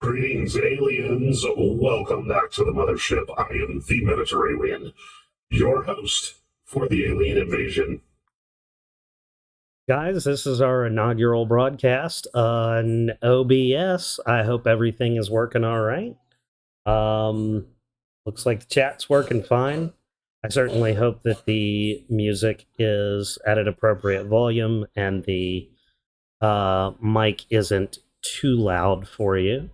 Greetings, aliens. Welcome back to the mothership. I am the Mediterranean, your host for the alien invasion. Guys, this is our inaugural broadcast on OBS. I hope everything is working all right. Looks like the chat's working fine. I certainly hope that the music is at an appropriate volume and the mic isn't too loud for you.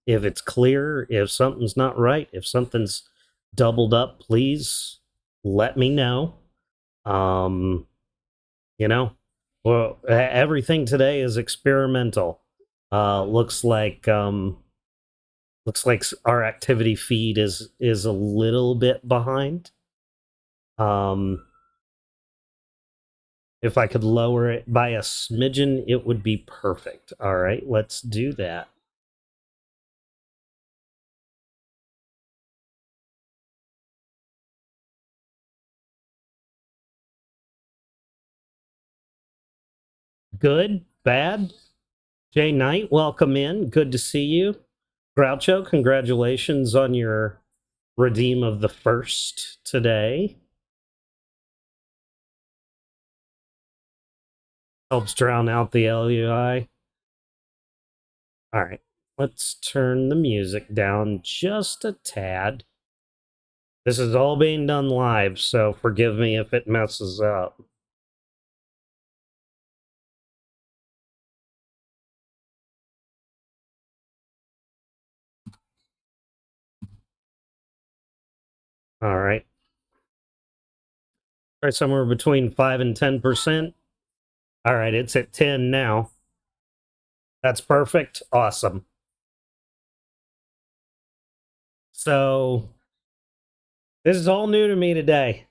If it's clear, if something's not right, if something's doubled up, please let me know. You know, well, everything today is experimental. Looks like our activity feed is a little bit behind. If I could lower it by a smidgen, it would be perfect. All right, let's do that. Good, bad. Jay Knight, welcome in. Good to see you. Groucho, congratulations on your redeem of the first today. Helps drown out the LUI. All right, let's turn the music down just a tad. This is all being done live, so forgive me if it messes up. All right. All right, somewhere between 5 and 10%. All right, it's at 10 now. That's perfect. Awesome. So this is all new to me today.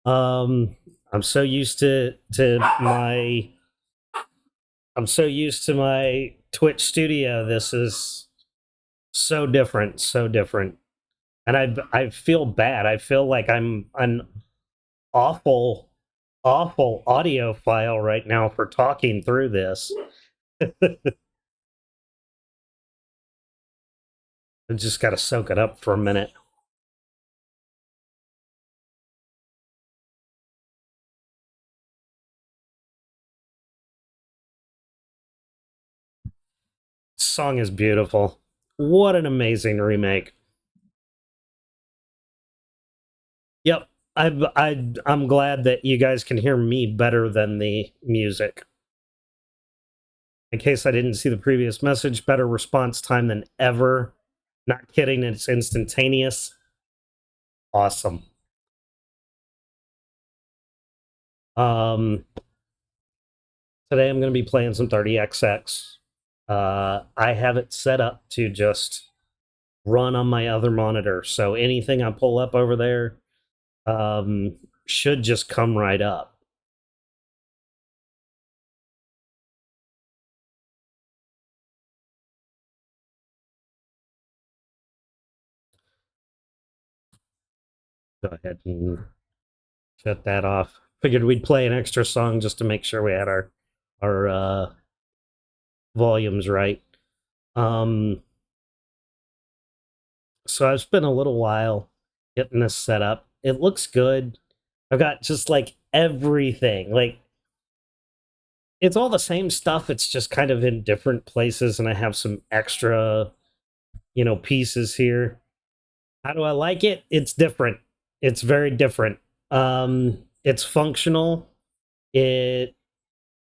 I'm so used to my Twitch studio. This is so different, so different. And I feel bad. I feel like I'm an awful audio file right now for talking through this. I just got to soak it up for a minute. Song is beautiful. What an amazing remake. Yep. I'm glad that you guys can hear me better than the music. In case I didn't see the previous message, better response time than ever. Not kidding, it's instantaneous. Awesome. Today I'm going to be playing some 30XX. I have it set up to just run on my other monitor, so anything I pull up over there should just come right up. Go ahead and shut that off. Figured we'd play an extra song just to make sure we had our volumes right. So I've spent a little while getting this set up. It looks good. I've got just like everything. Like it's all the same stuff. It's just kind of in different places, and I have some extra, pieces here. How do I like it? It's different. It's very different. It's functional. It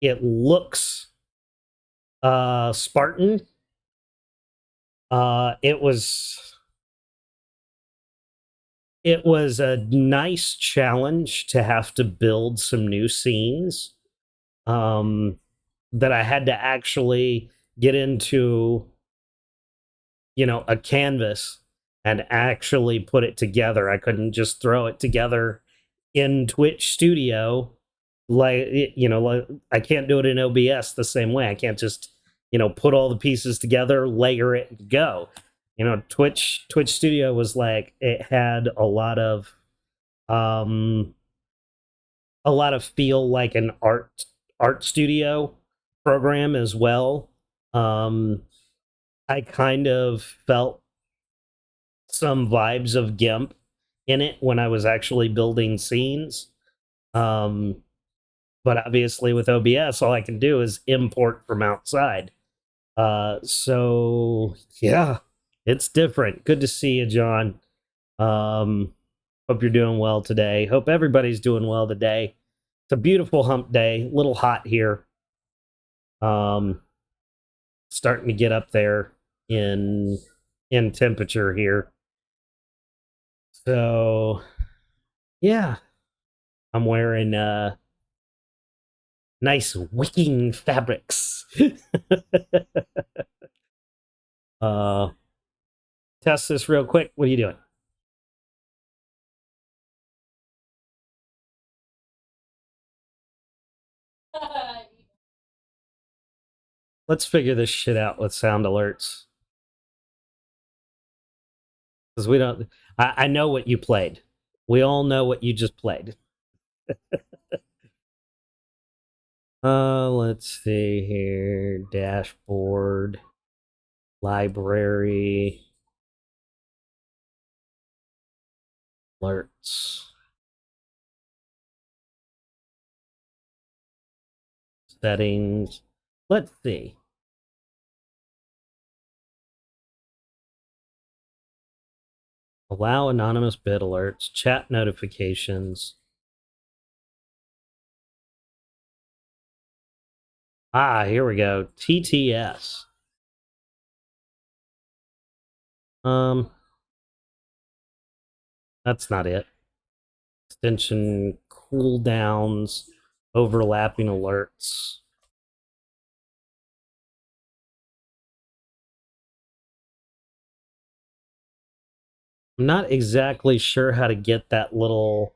looks Spartan. It was a nice challenge to have to build some new scenes that I had to actually get into, a canvas and actually put it together. I couldn't just throw it together in Twitch Studio. Like, I can't do it in OBS the same way. I can't just, put all the pieces together, layer it, and go. Twitch Studio was like, it had a lot of feel like an art studio program as well. I kind of felt some vibes of GIMP in it when I was actually building scenes. Um, but obviously with OBS, all I can do is import from outside. So yeah, it's different. Good to see you, John. Um, hope you're doing well today. Hope everybody's doing well today. It's a beautiful hump day. A little hot here. Um, starting to get up there in temperature here. So yeah, I'm wearing nice wicking fabrics. uh test this real quick. What are you doing? Let's figure this shit out with sound alerts. Because we don't I know what you played. We all know what you just played. Let's see here. Dashboard, library, alerts, settings. Let's see. Allow anonymous bit alerts, chat notifications. Ah, here we go. TTS. Um, that's not it. Extension cooldowns, overlapping alerts. I'm not exactly sure how to get that little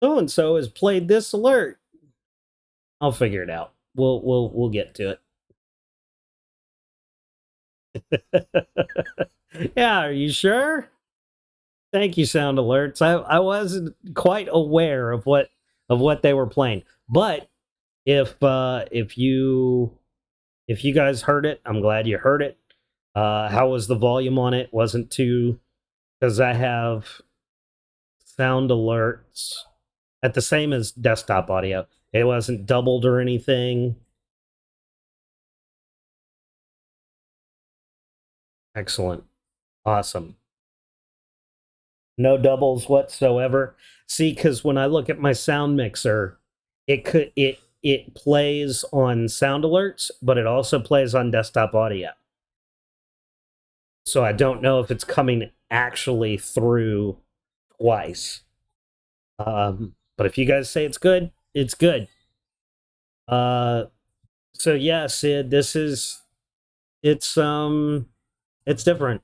so and so has played this alert. I'll figure it out. We'll get to it. Yeah, are you sure? Thank you, sound alerts. I wasn't quite aware of what they were playing. But if you guys heard it, I'm glad you heard it. How was the volume on it? Wasn't too, because I have sound alerts at the same as desktop audio. It wasn't doubled or anything. Excellent. Awesome. No doubles whatsoever. See, because when I look at my sound mixer, it plays on sound alerts, but it also plays on desktop audio. So I don't know if it's coming actually through twice. But if you guys say it's good, it's good. So yeah, Sid, it's different.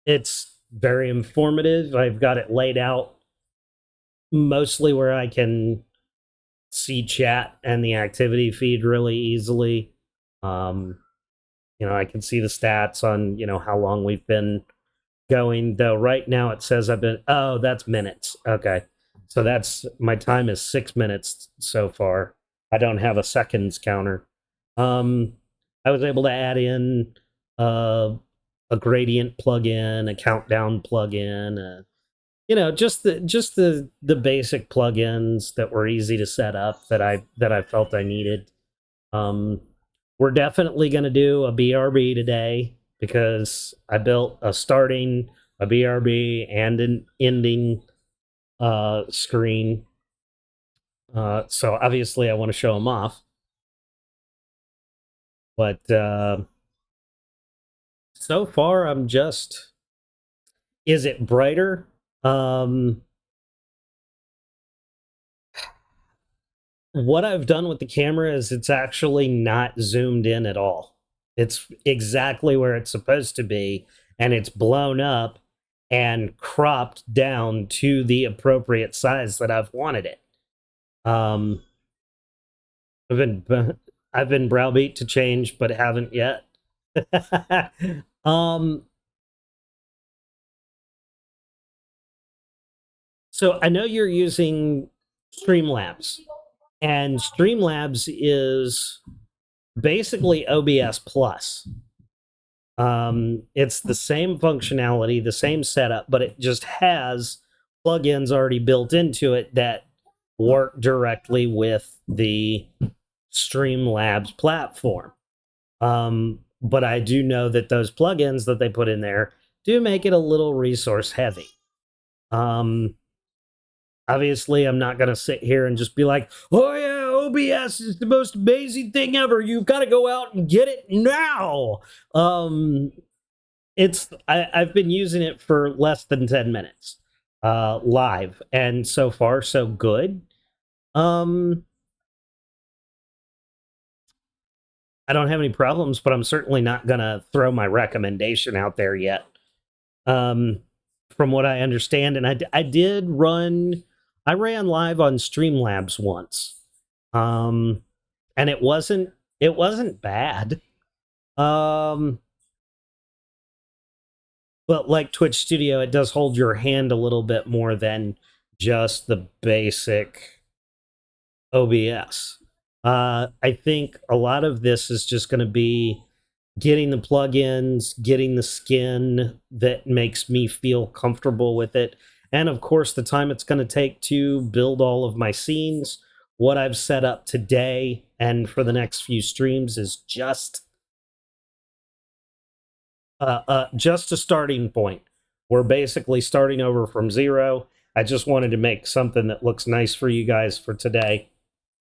It's very informative. I've got it laid out mostly where I can see chat and the activity feed really easily. Um, I can see the stats on, how long we've been going, though right now it says oh, that's minutes. Okay. So my time is 6 minutes so far. I don't have a seconds counter. Um, I was able to add in uh, a gradient plugin, a countdown plugin, just the basic plugins that were easy to set up that I felt I needed. Um, we're definitely going to do a BRB today because I built a starting, a BRB, and an ending screen. So obviously I want to show them off, but so far I'm just. Is it brighter? Um, what I've done with the camera is it's actually not zoomed in at all. It's exactly where it's supposed to be, and it's blown up and cropped down to the appropriate size that I've wanted it. Um, I've been I've been browbeat to change, but haven't yet. um, so I know you're using Streamlabs, and Streamlabs is basically OBS Plus. It's the same functionality, the same setup, but it just has plugins already built into it that work directly with the Streamlabs platform. But I do know that those plugins that they put in there do make it a little resource heavy. Um, Obviously, I'm not going to sit here and just be like, oh, yeah, OBS is the most amazing thing ever. You've got to go out and get it now. I've been using it for less than 10 minutes live, and so far, so good. I don't have any problems, but I'm certainly not going to throw my recommendation out there yet. From what I understand, and I ran live on Streamlabs once, and it wasn't bad. Um, but like Twitch Studio, it does hold your hand a little bit more than just the basic OBS. I think a lot of this is just going to be getting the plugins, getting the skin that makes me feel comfortable with it. And of course, the time it's going to take to build all of my scenes. What I've set up today and for the next few streams is just a starting point. We're basically starting over from zero. I just wanted to make something that looks nice for you guys for today.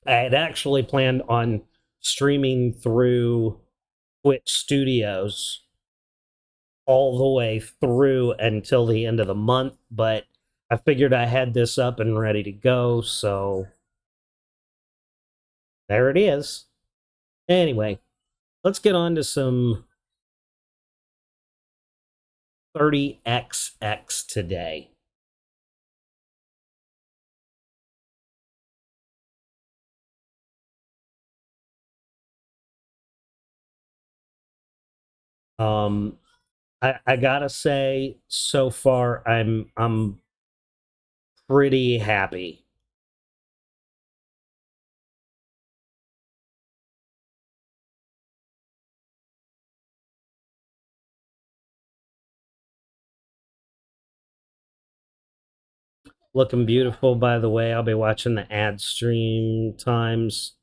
I had actually planned on streaming through Twitch Studios all the way through until the end of the month, but I figured I had this up and ready to go, so there it is. Anyway, let's get on to some 30XX today. Um, I gotta say, so far I'm pretty happy. Looking beautiful, by the way. I'll be watching the ad stream times.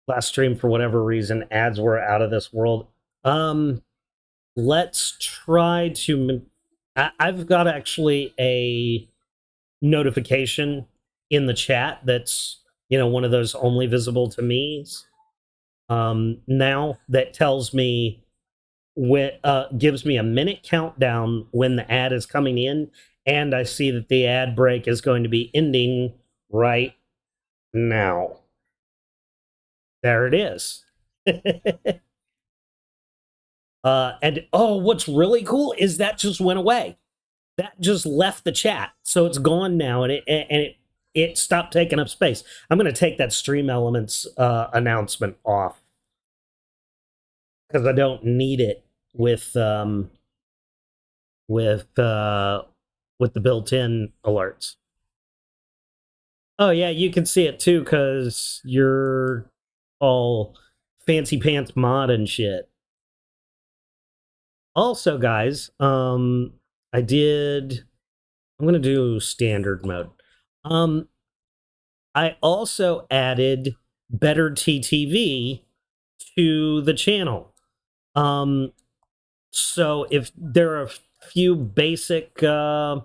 Last stream, for whatever reason, ads were out of this world. Let's try to. I've got actually a notification in the chat that's one of those only visible to me now that tells me when gives me a minute countdown when the ad is coming in, and I see that the ad break is going to be ending right now. There it is. And oh, what's really cool is that just went away. That just left the chat, so it's gone now, and it stopped taking up space. I'm going to take that Stream Elements announcement off because I don't need it with the built-in alerts. Oh yeah, you can see it too because you're all fancy pants mod and shit. Also, guys, I'm gonna do standard mode. I also added Better TTV to the channel. So if there are a few basic I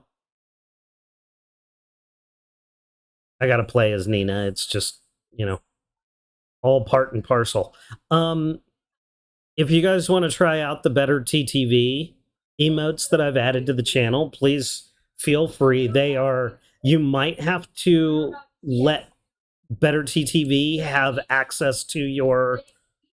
gotta play as Nina. It's just, all part and parcel. If you guys want to try out the Better TTV emotes that I've added to the channel, please feel free. You might have to let Better TTV have access to you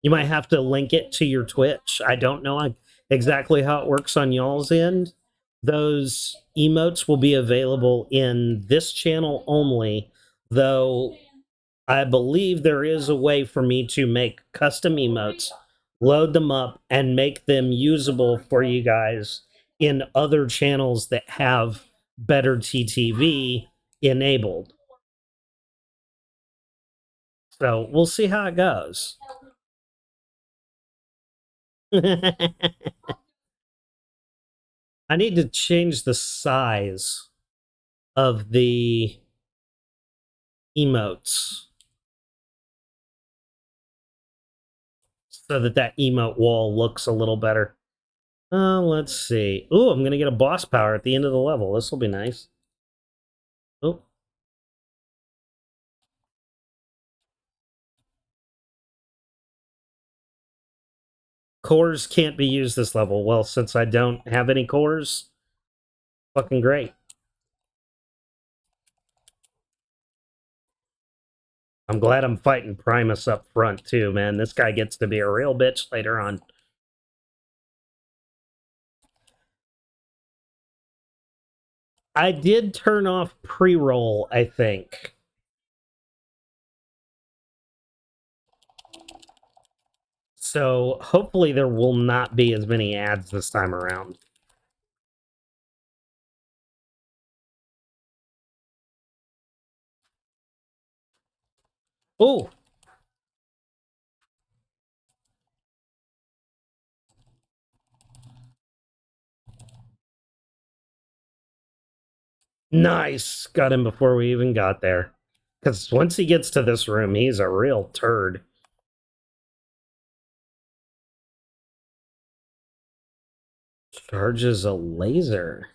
might have to link it to your Twitch. I don't know exactly how it works on y'all's end. Those emotes will be available in this channel only, though I believe there is a way for me to make custom emotes, load them up, and make them usable for you guys in other channels that have Better TTV enabled. So we'll see how it goes. I need to change the size of the emotes so that that emote wall looks a little better. Let's see. Ooh, I'm gonna get a boss power at the end of the level. This will be nice. Oh, cores can't be used this level. Well, since I don't have any cores, fucking great. I'm glad I'm fighting Primus up front too, man. This guy gets to be a real bitch later on. I did turn off pre-roll, I think. So hopefully there will not be as many ads this time around. Oh, nice. Got him before we even got there. Because once he gets to this room, he's a real turd. Charges a laser.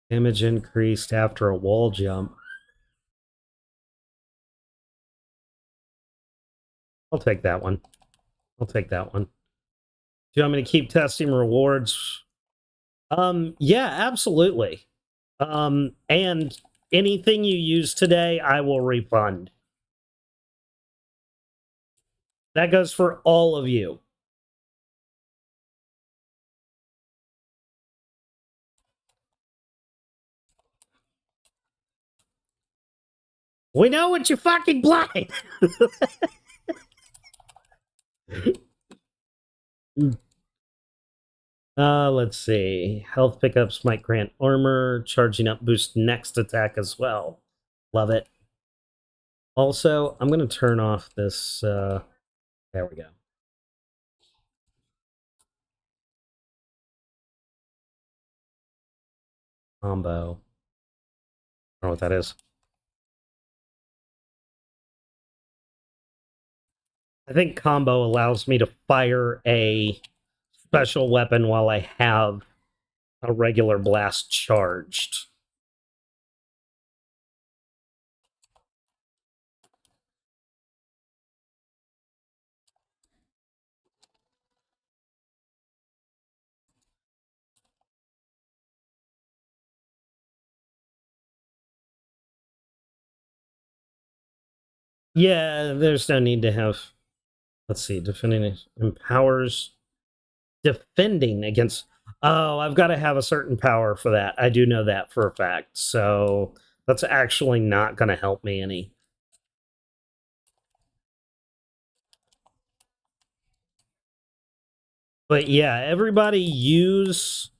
Damage increased after a wall jump. I'll take that one. I'll take that one. Do you want me to keep testing rewards? Yeah, absolutely. And anything you use today, I will refund. That goes for all of you. We know what you fucking blind. Let's see. Health pickups might grant armor. Charging up boost next attack as well. Love it. Also, I'm going to turn off this. There we go. Combo. I don't know what that is. I think combo allows me to fire a special weapon while I have a regular blast charged. Yeah, there's no need to have. Let's see, defending empowers defending against. Oh, I've got to have a certain power for that. I do know that for a fact. So that's actually not going to help me any. But yeah, everybody use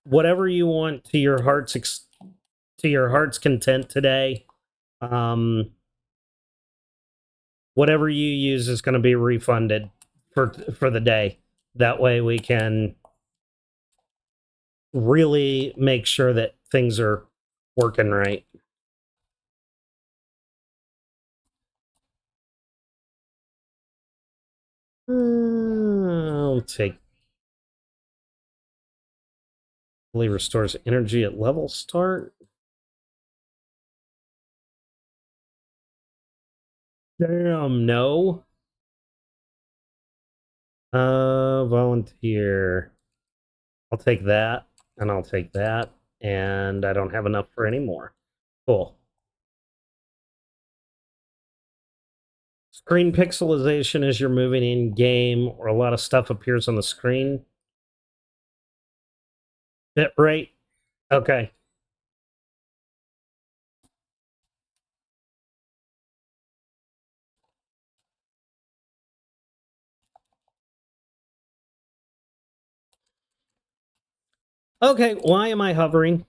whatever you want to your heart's content today. Um, whatever you use is going to be refunded for the day. That way we can really make sure that things are working right. I'll take fully restores energy at level start. Damn, no. Volunteer. I'll take that, and I'll take that, and I don't have enough for any more. Cool. Screen pixelization as you're moving in game, or a lot of stuff appears on the screen. Bit rate. Okay. Okay, why am I hovering?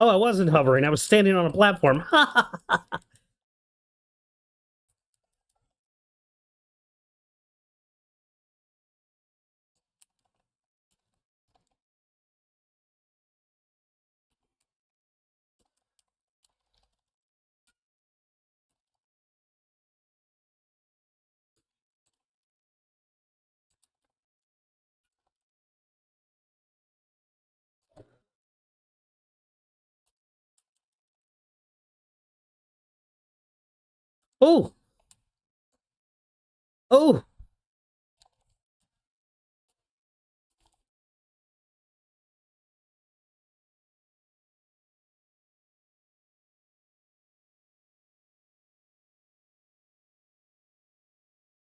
Oh, I wasn't hovering. I was standing on a platform. Oh, oh.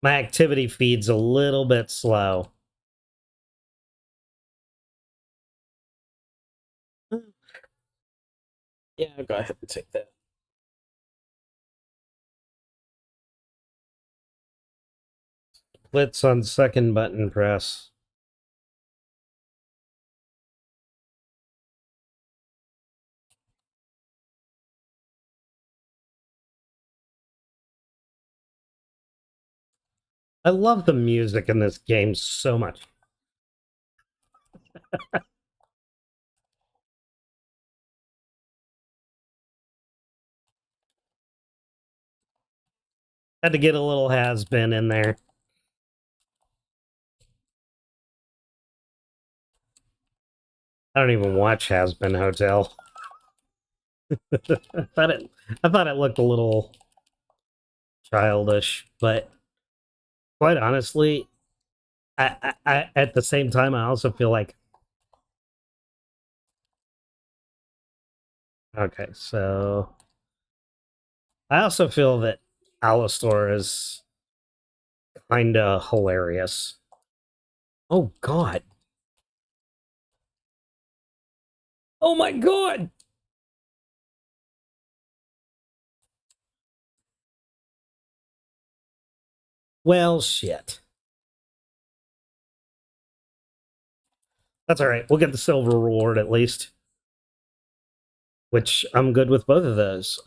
My activity feed's a little bit slow. Yeah, go ahead and take that. Blitz on second button press. I love the music in this game so much. Had to get a little has-been in there. I don't even watch Has-Been Hotel. I thought it looked a little childish, but quite honestly, I at the same time I also feel like okay, so I also feel that Alastor is kinda hilarious. Oh god. Oh my god. Well, shit. That's all right. We'll get the silver reward at least, which I'm good with both of those.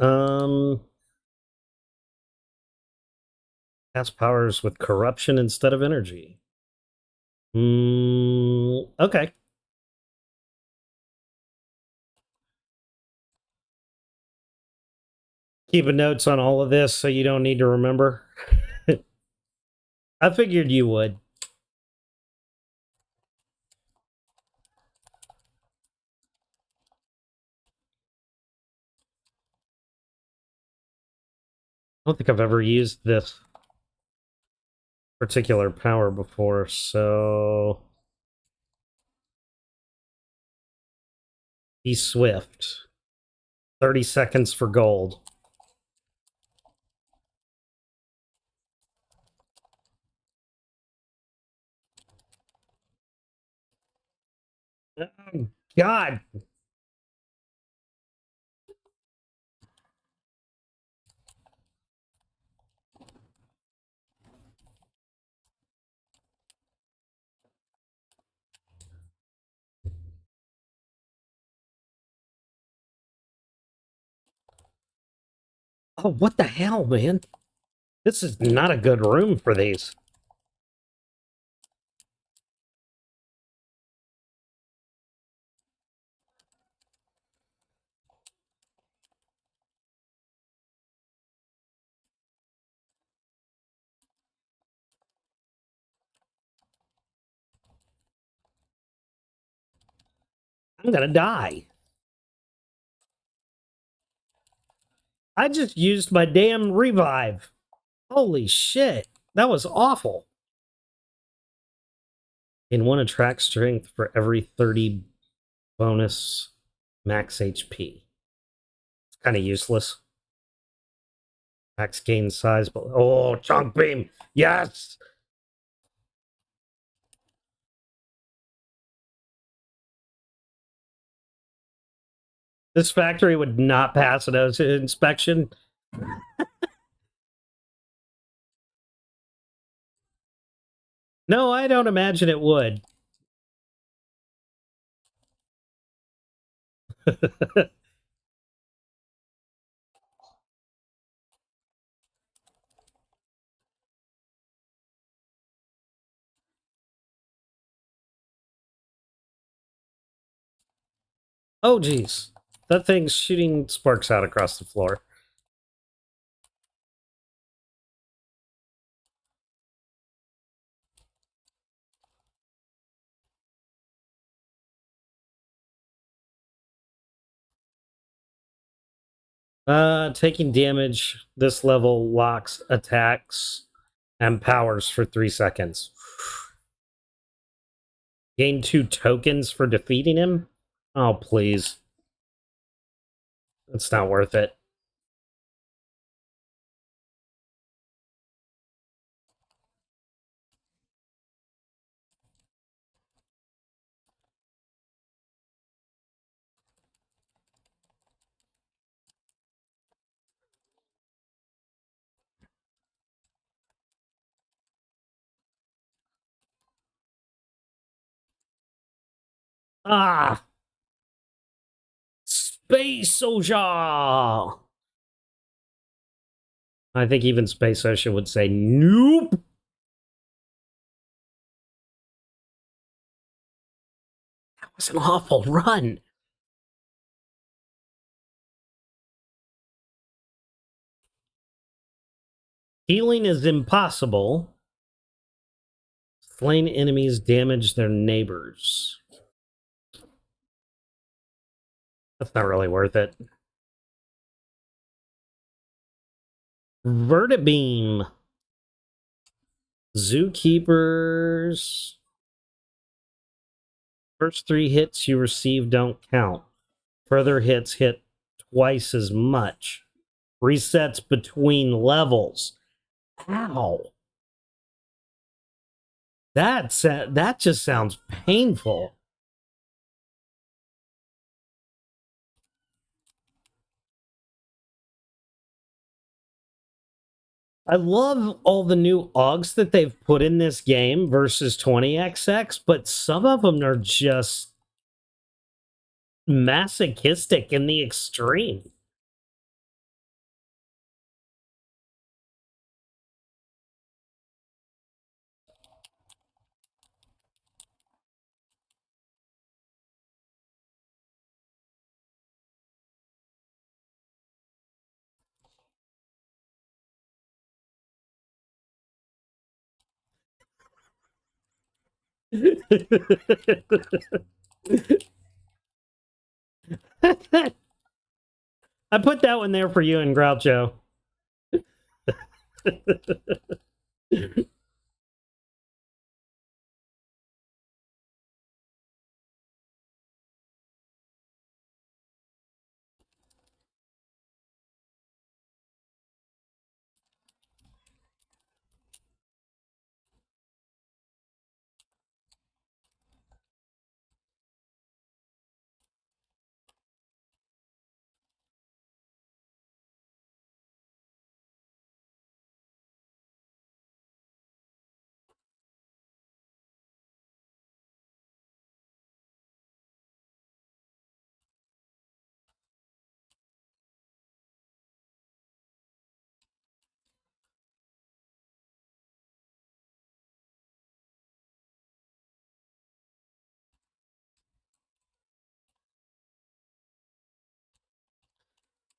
Has powers with corruption instead of energy. Okay. Keeping notes on all of this so you don't need to remember. I figured you would. I don't think I've ever used this particular power before, so be swift. 30 seconds for gold. Oh, God. Oh, what the hell, man? This is not a good room for these. I'm gonna die. I just used my damn revive. Holy shit. That was awful. In one attract strength for every 30 bonus max HP. It's kind of useless. Max gain size, but oh, chunk beam. Yes. This factory would not pass an inspection. No, I don't imagine it would. Oh, geez. That thing's shooting sparks out across the floor. Taking damage, this level locks attacks and powers for 3 seconds. Gain 2 tokens for defeating him? Oh, please. It's not worth it. Ah! Space Soldier! I think even Space Ocean would say, nope! That was an awful run. Healing is impossible. Slain enemies damage their neighbors. That's not really worth it. Vertibeam. Zookeepers. First 3 hits you receive don't count. Further hits hit twice as much. Resets between levels. Ow. That just sounds painful. I love all the new AUGs that they've put in this game versus 20XX, but some of them are just masochistic in the extreme. I put that one there for you and Groucho.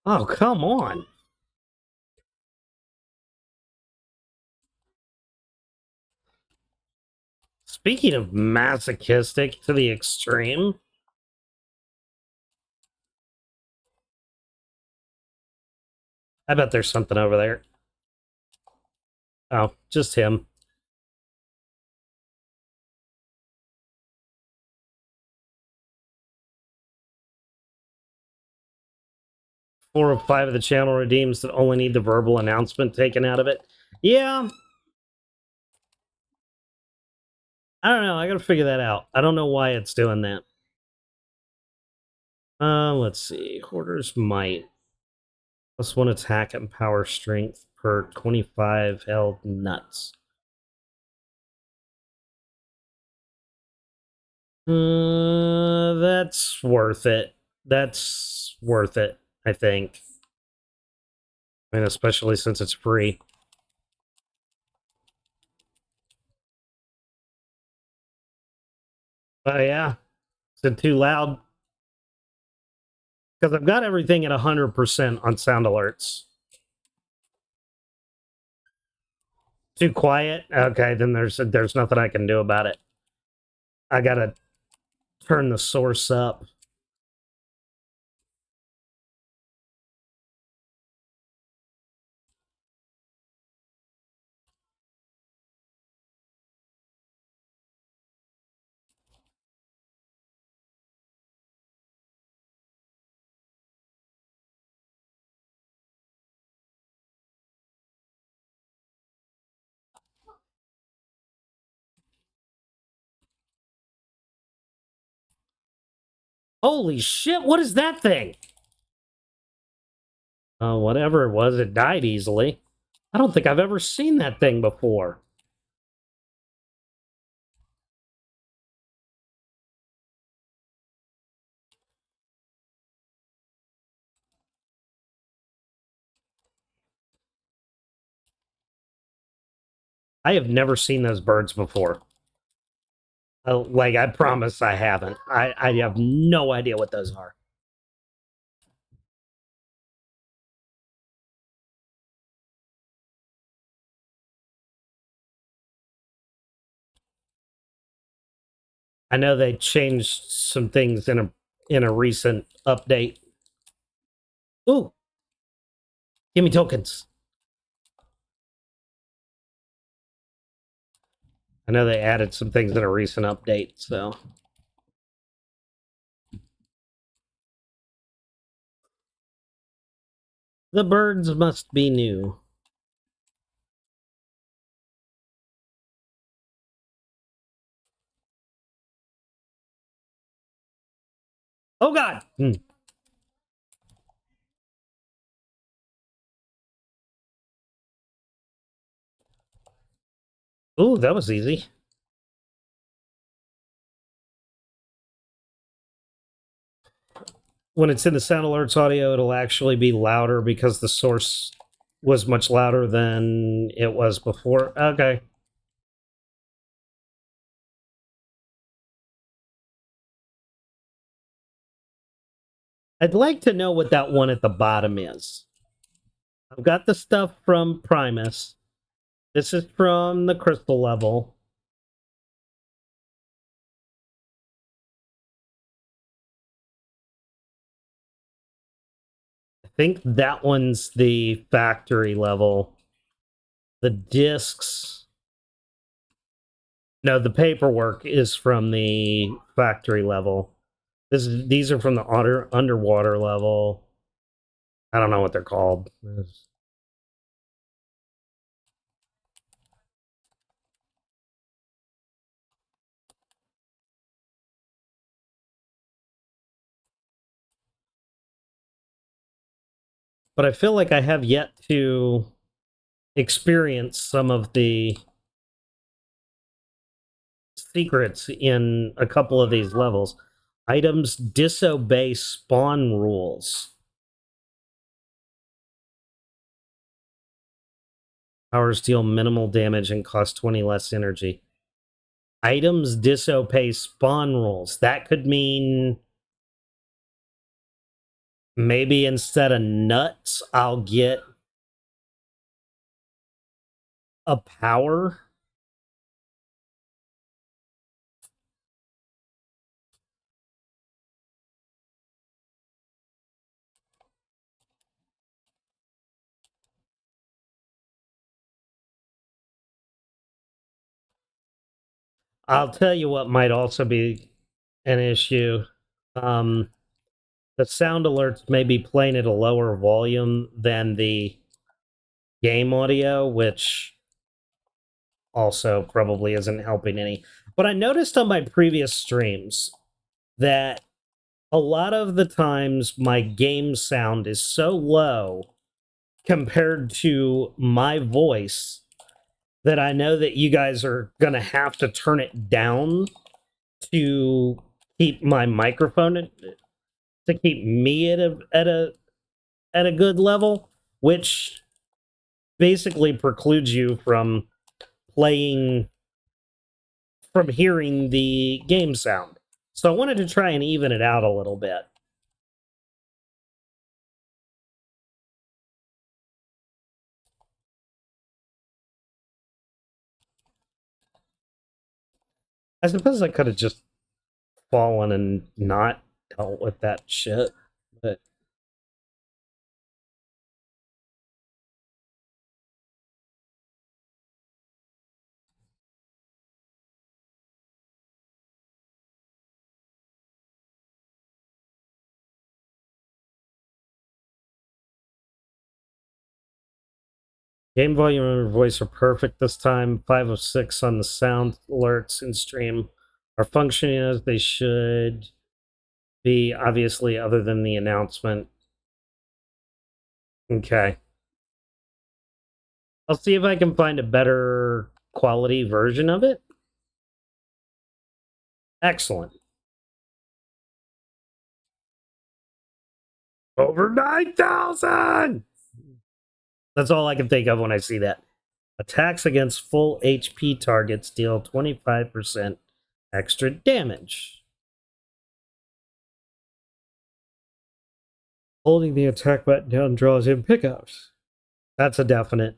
Oh, come on. Speaking of masochistic to the extreme, I bet there's something over there. Oh, just him. Four of 5 of the channel redeems that only need the verbal announcement taken out of it. Yeah. I don't know. I gotta figure that out. I don't know why it's doing that. Let's see. Hoarder's Might. +1 attack and power strength per 25 held nuts. That's worth it. That's worth it, I think. I mean, especially since it's free. Oh, yeah. Is it too loud? Because I've got everything at 100% on sound alerts. Too quiet? Okay, then there's nothing I can do about it. I gotta turn the source up. Holy shit, what is that thing? Whatever it was, it died easily. I don't think I've ever seen that thing before. I have never seen those birds before. Like, I promise I haven't. I have no idea what those are. I know they changed some things in a recent update. Ooh, give me tokens. I know they added some things in a recent update, so. The birds must be new. Oh god! Ooh, that was easy. When it's in the sound alerts audio, it'll actually be louder because the source was much louder than it was before. Okay. I'd like to know what that one at the bottom is. I've got the stuff from Primus. This is from the crystal level. I think that one's the factory level. The discs. No, the paperwork is from the factory level. These are from the underwater level. I don't know what they're called. But I feel like I have yet to experience some of the secrets in a couple of these levels. Items disobey spawn rules. Powers deal minimal damage and cost 20 less energy. Items disobey spawn rules. That could mean maybe instead of nuts, I'll get a power. I'll tell you what might also be an issue. Um, the sound alerts may be playing at a lower volume than the game audio, which also probably isn't helping any. But I noticed on my previous streams that a lot of the times my game sound is so low compared to my voice that I know that you guys are going to have to turn it down to keep my microphone, to keep me at a good level, which basically precludes you from playing, from hearing the game sound. So I wanted to try and even it out a little bit. I suppose I could have just fallen and not dealt with that shit, but game volume and voice are perfect this time. 5 of 6 on the sound alerts in stream are functioning as they should be, obviously, other than the announcement. Okay. I'll see if I can find a better quality version of it. Excellent. Over 9,000! That's all I can think of when I see that. Attacks against full HP targets deal 25% extra damage. Holding the attack button down draws in pickups. That's a definite.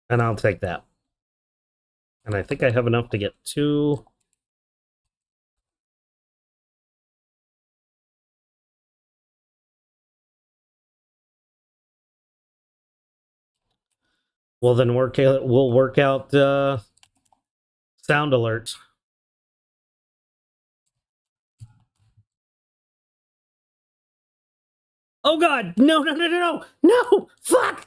And I'll take that. And I think I have enough to get 2. Well, then we'll work out sound alerts. Oh god! No, no, no, no, no! No! Fuck!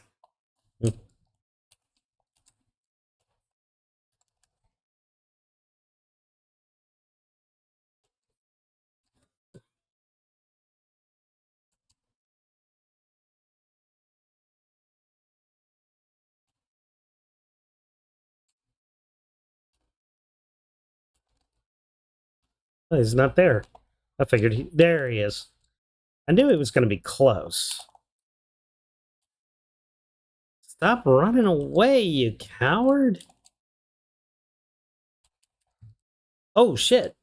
Oh, he's not there. I figured there he is. I knew he was going to be close. Stop running away, you coward! Oh shit!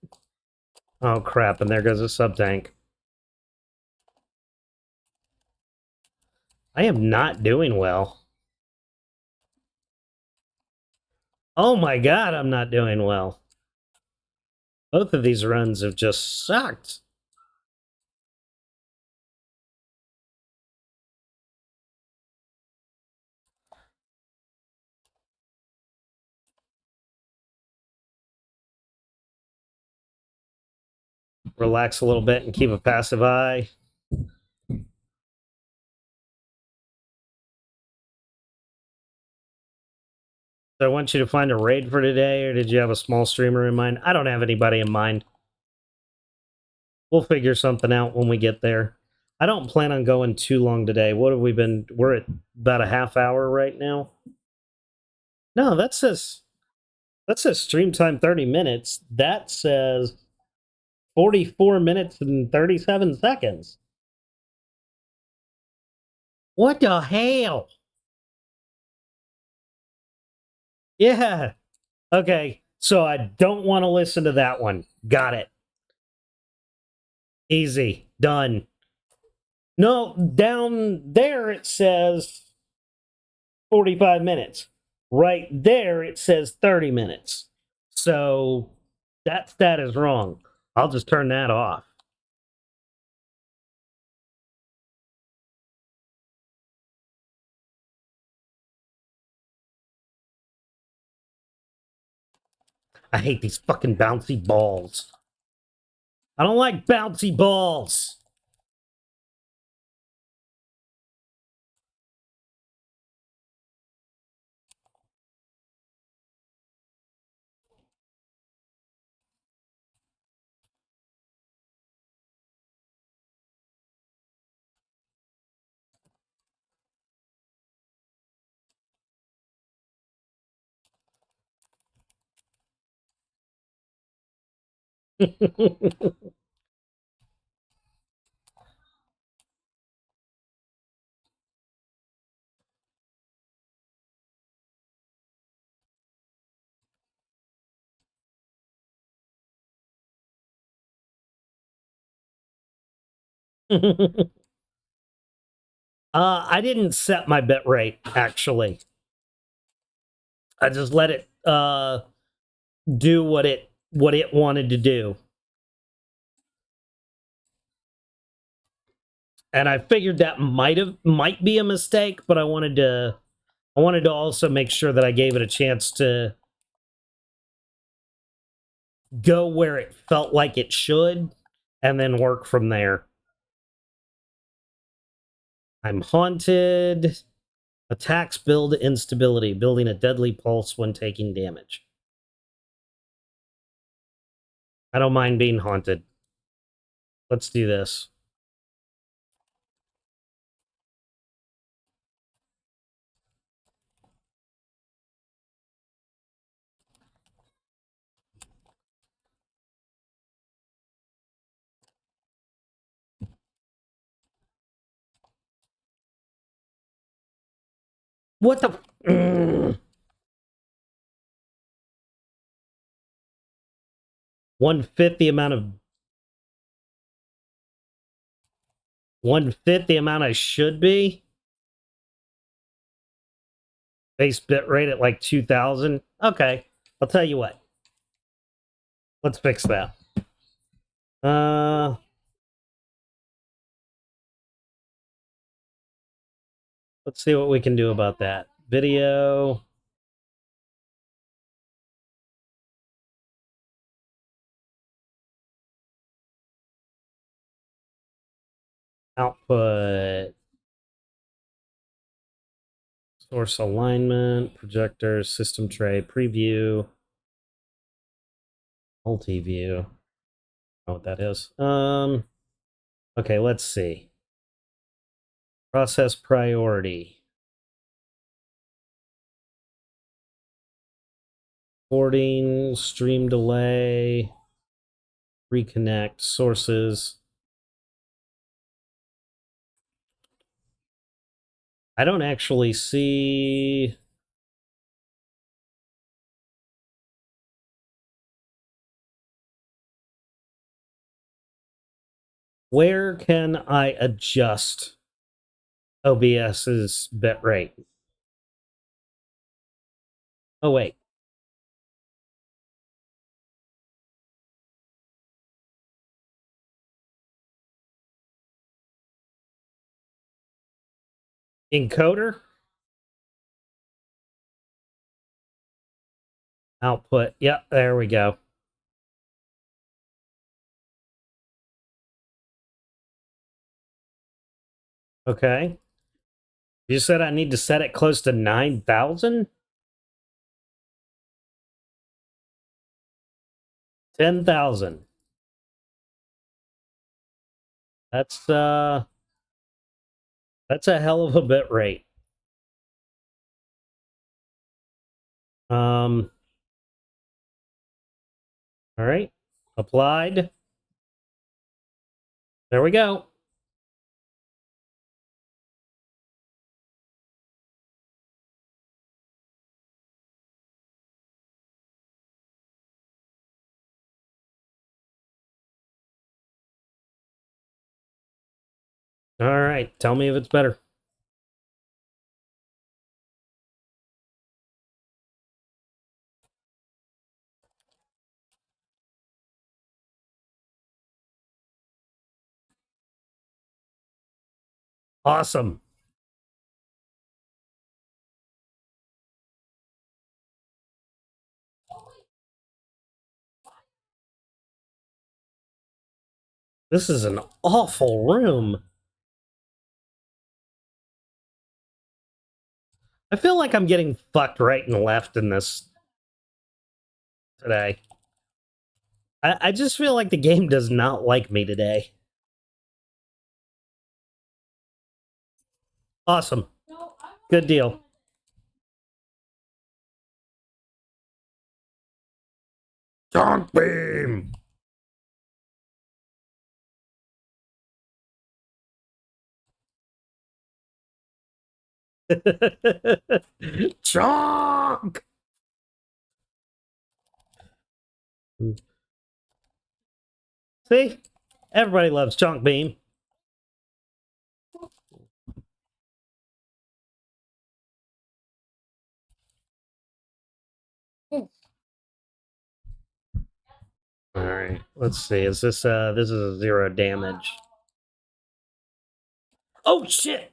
Oh crap! And there goes a sub tank. I am not doing well. Oh my god, I'm not doing well. Both of these runs have just sucked. Relax a little bit and keep a passive eye. So I want you to find a raid for today, or did you have a small streamer in mind? I don't have anybody in mind. We'll figure something out when we get there. I don't plan on going too long today. What have we been? We're at about a half hour right now. No, that says stream time 30 minutes. That says 44 minutes and 37 seconds. What the hell? Yeah. Okay. So I don't want to listen to that one. Got it. Easy. Done. No, down there it says 45 minutes. Right there it says 30 minutes. So that stat is wrong. I'll just turn that off. I hate these fucking bouncy balls. I don't like bouncy balls. I didn't set my bit rate, actually. I just let it do what it wanted to do. And I figured that might be a mistake, but I wanted to also make sure that I gave it a chance to go where it felt like it should and then work from there. I'm haunted. Attacks build instability, building a deadly pulse when taking damage. I don't mind being haunted. Let's do this. What the? 1/5 the amount of 1/5 the amount I should be. Base bit rate at like 2000. Okay, I'll tell you what. Let's fix that. Let's see what we can do about that. Video. Output. Source alignment, projector, system tray, preview, multi-view. I don't know what that is. Okay, let's see. Process priority. Boarding, stream delay, reconnect, sources. I don't actually see... Where can I adjust OBS's bitrate? Oh, wait. Encoder? Output. Yep, there we go. Okay. You said I need to set it close to 9,000? 10,000. That's a hell of a bit rate. All right. Applied. There we go. All right. Tell me if it's better. Awesome. This is an awful room. I feel like I'm getting fucked right and left in this today. I just feel like the game does not like me today. Awesome. Good deal. Junk beam. Chunk. See? Everybody loves Chunk Beam. All right, let's see. Is this this is a 0 damage? Oh shit!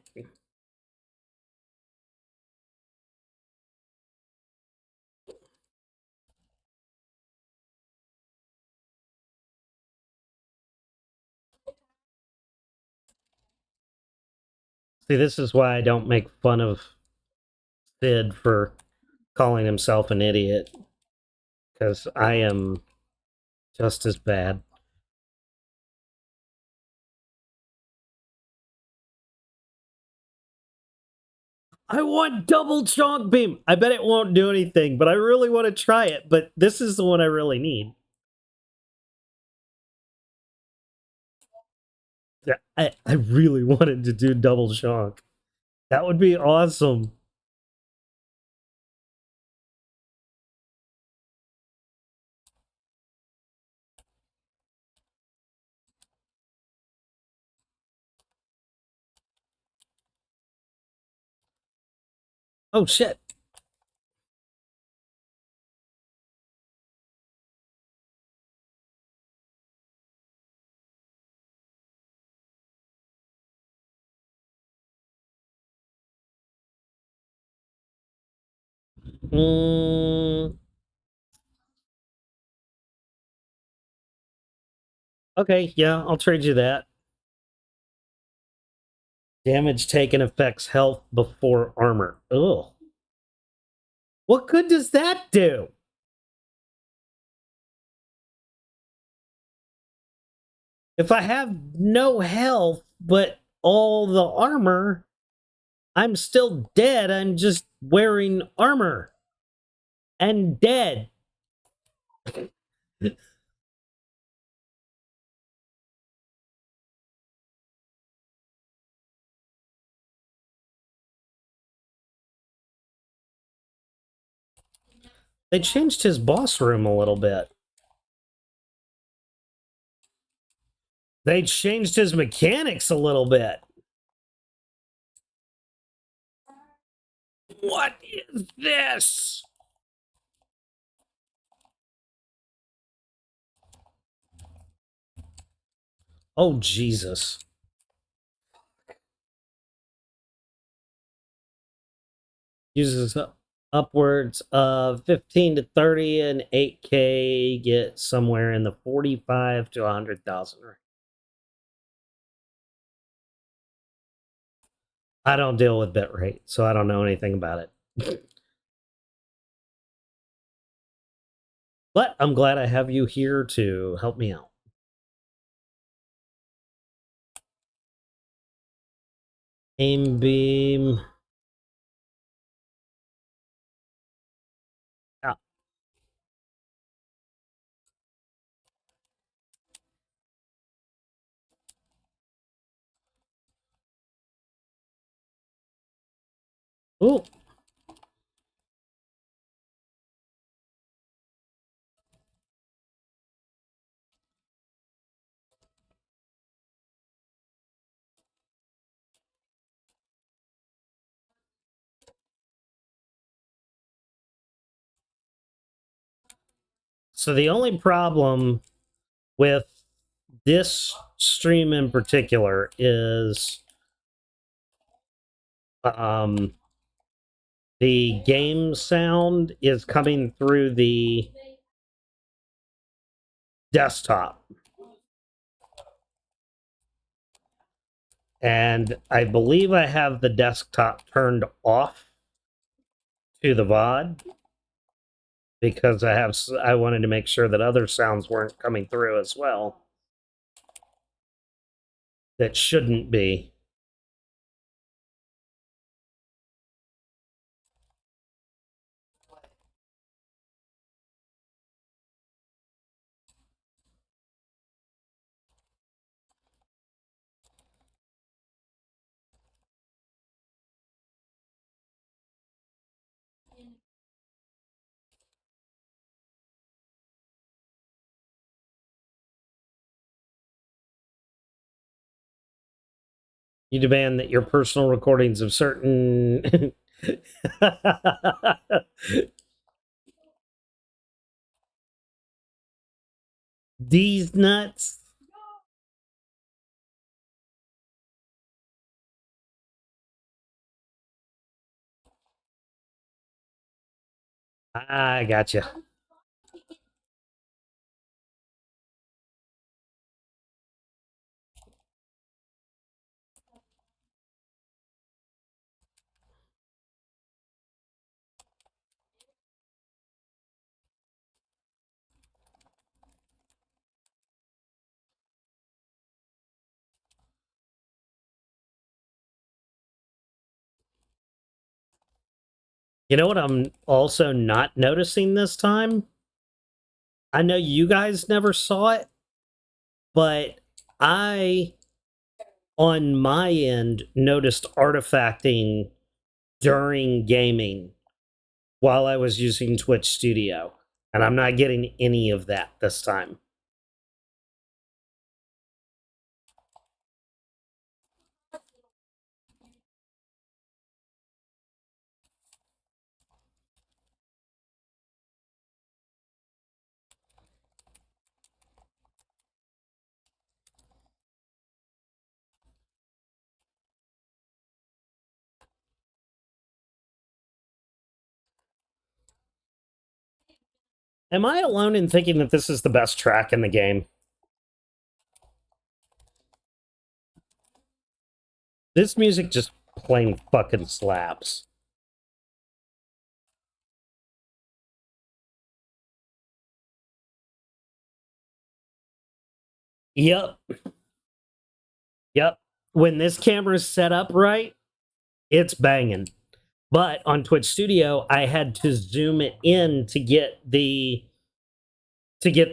See, this is why I don't make fun of Sid for calling himself an idiot, because I am just as bad. I want double chalk beam. I bet it won't do anything, but I really want to try it. But this is the one I really need. Yeah, I really wanted to do double chalk. That would be awesome. Oh shit. Mm, okay, yeah, I'll trade you that. Damage taken affects health before armor. Ugh. What good does that do? If I have no health but all the armor, I'm still dead. I'm just wearing armor and dead. They changed his boss room a little bit. They changed his mechanics a little bit. What is this? Oh, Jesus. Uses upwards of 15 to 30 and 8K, get somewhere in the 45 to 100,000 range. I don't deal with bitrate, so I don't know anything about it. But I'm glad I have you here to help me out. Aim beam. Ah. Ooh. So the only problem with this stream in particular is um the game sound is coming through the desktop. And I believe I have the desktop turned off to the VOD because I wanted to make sure that other sounds weren't coming through as well that shouldn't be. You demand that your personal recordings of certain These nuts. I gotcha. You know what I'm also not noticing this time? I know you guys never saw it, but I, on my end, noticed artifacting during gaming while I was using Twitch Studio. And I'm not getting any of that this time. Am I alone in thinking that this is the best track in the game? This music just plain fucking slaps. Yep. Yep. When this camera's set up right, it's banging. But on Twitch Studio, I had to zoom it in to get the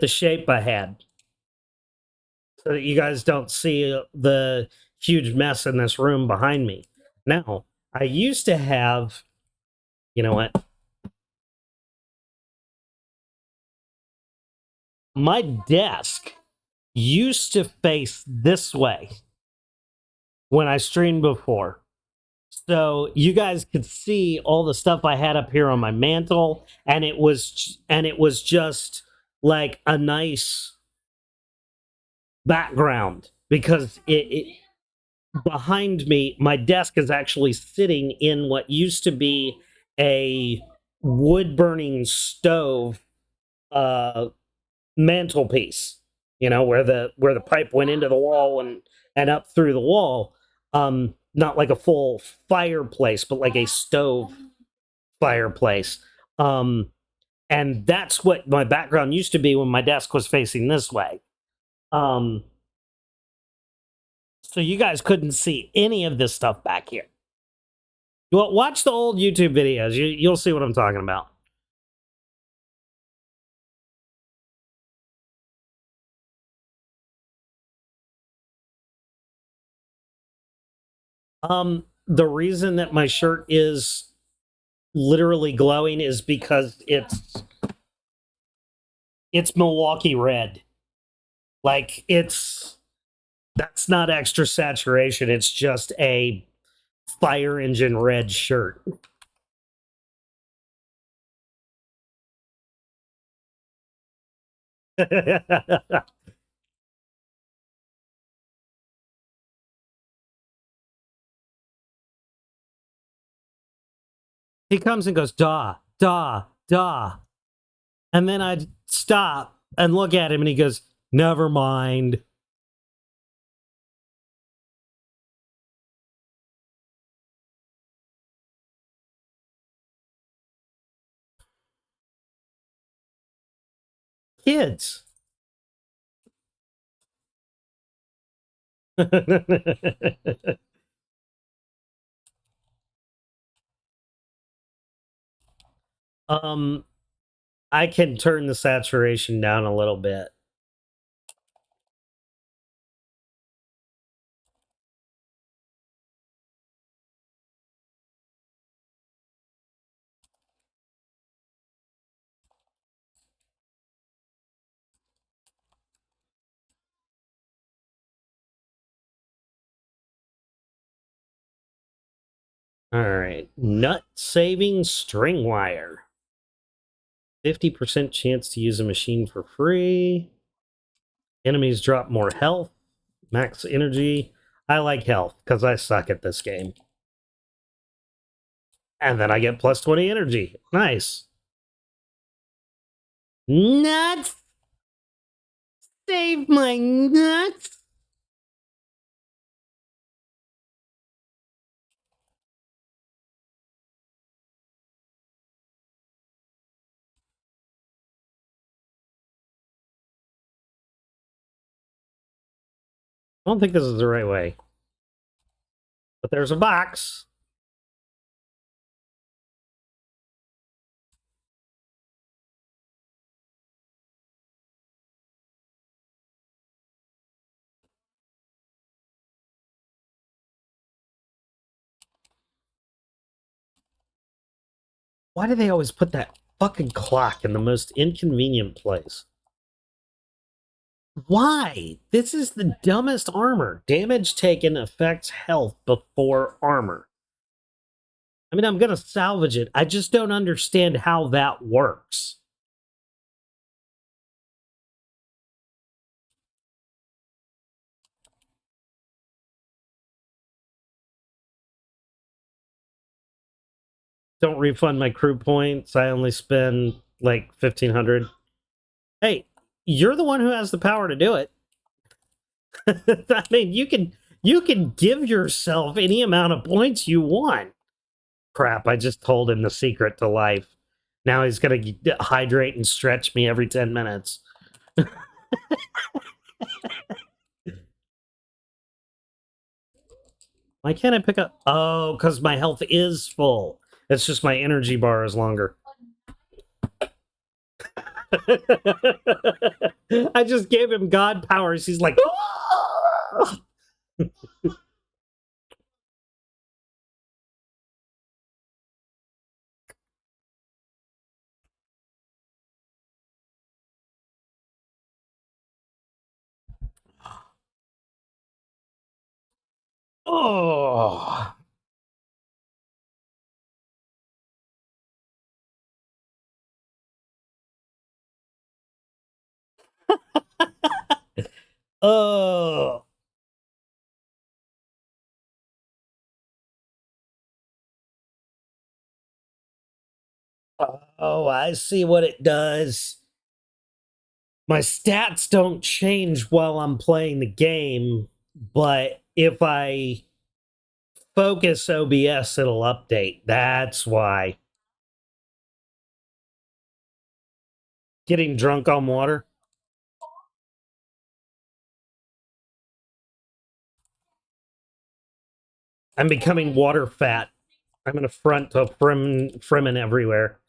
shape I had, so that you guys don't see the huge mess in this room behind me. Now, I used to have, you know what? My desk used to face this way when I streamed before. So you guys could see all the stuff I had up here on my mantle, and it was just like a nice background because it behind me, my desk is actually sitting in what used to be a wood burning stove uh mantelpiece, you know, where the pipe went into the wall and up through the wall. Not like a full fireplace, but like a stove fireplace. Um and that's what my background used to be when my desk was facing this way. Um so you guys couldn't see any of this stuff back here. Well, watch the old YouTube videos. You'll see what I'm talking about. The reason that my shirt is literally glowing is because it's Milwaukee red. Like that's not extra saturation. It's just a fire engine red shirt. He comes and goes, da, da, da. And then I'd stop and look at him and he goes, never mind. Kids. um, I can turn the saturation down a little bit. All right. Nut saving string wire. 50% chance to use a machine for free. Enemies drop more health, max energy. I like health because I suck at this game. And then I get plus 20 energy. Nice. Nuts! Save my nuts! I don't think this is the right way. But there's a box. Why do they always put that fucking clock in the most inconvenient place? Why? This is the dumbest armor. Damage taken affects health before armor. I mean, I'm going to salvage it. I just don't understand how that works. Don't refund my crew points. I only spend like 1,500. Hey, you're the one who has the power to do it. I mean, you can give yourself any amount of points you want. Crap, I just told him the secret to life. Now he's going to hydrate and stretch me every 10 minutes. Why can't I pick up? Oh, because my health is full. It's just my energy bar is longer. I just gave him god powers. He's like, oh. Oh. Oh, I see what it does. My stats don't change while I'm playing the game, but if I focus OBS, it'll update. That's why. Getting drunk on water. I'm becoming water fat. I'm in a front of Fremen everywhere.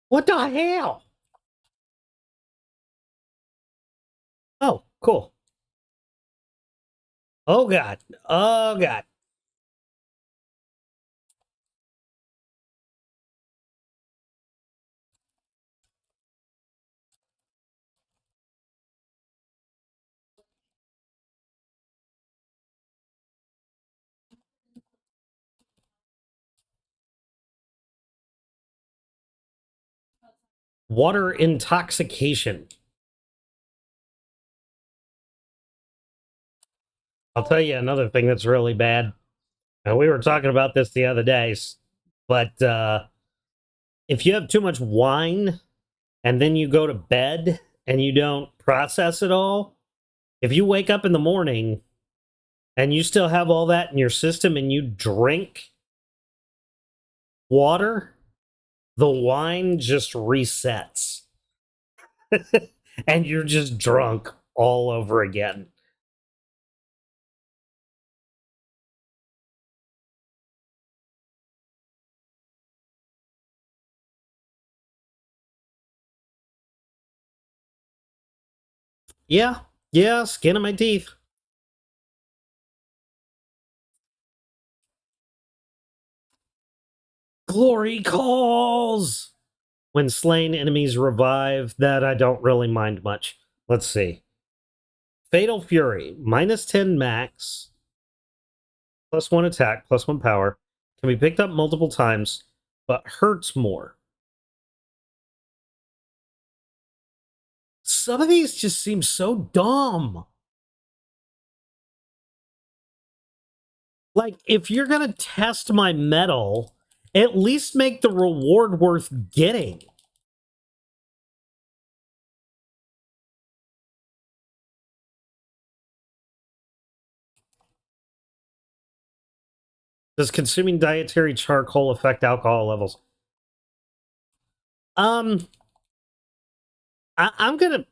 What the hell? Oh, cool. Oh, God. Oh, God. Water intoxication. I'll tell you another thing that's really bad. And we were talking about this the other day, but if you have too much wine and then you go to bed and you don't process it all, if you wake up in the morning and you still have all that in your system and you drink water, the wine just resets. And you're just drunk all over again. Yeah, yeah, skin of my teeth. Glory calls! When slain, enemies revive. That I don't really mind much. Let's see. Fatal Fury, -10 max, +1 attack, +1 power. Can be picked up multiple times, but hurts more. Some of these just seem so dumb. Like, if you're gonna test my metal, at least make the reward worth getting. Does consuming dietary charcoal affect alcohol levels? Um, I'm gonna.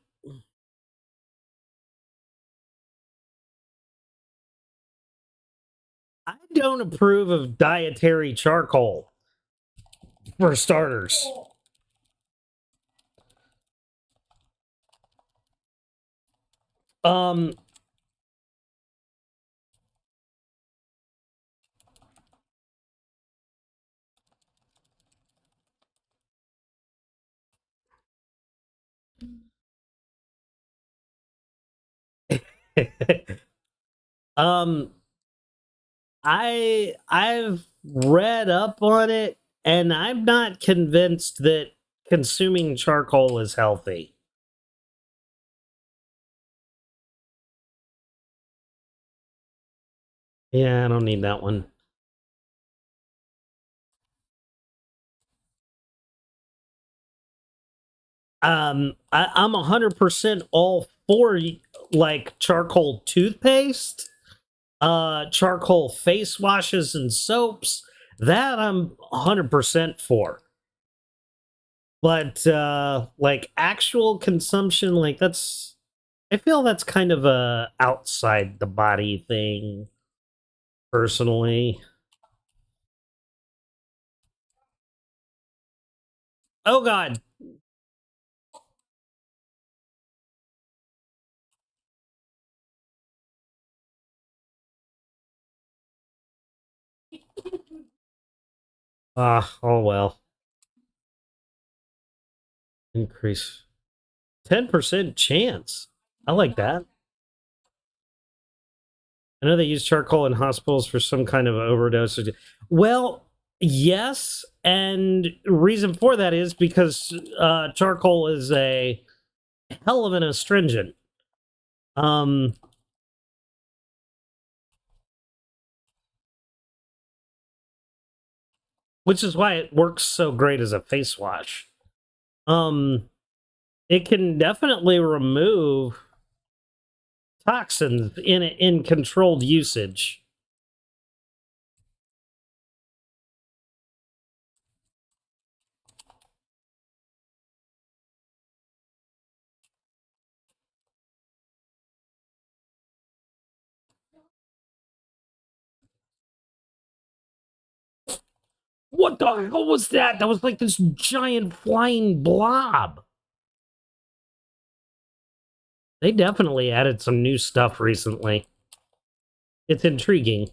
I don't approve of dietary charcoal for starters. Um, um, I've read up on it, and I'm not convinced that consuming charcoal is healthy. Yeah, I don't need that one. I'm 100% all for like charcoal toothpaste, charcoal face washes and soaps. That I'm 100% for. But like actual consumption, like that's I feel that's kind of a outside the body thing, personally. Oh God. Oh well. Increase 10% chance. I like that. I know they use charcoal in hospitals for some kind of overdose. Well, yes, and reason for that is because charcoal is a hell of an astringent. Um, which is why it works so great as a face wash. Um, it can definitely remove toxins in controlled usage. What the hell was that? That was like this giant flying blob. They definitely added some new stuff recently. It's intriguing.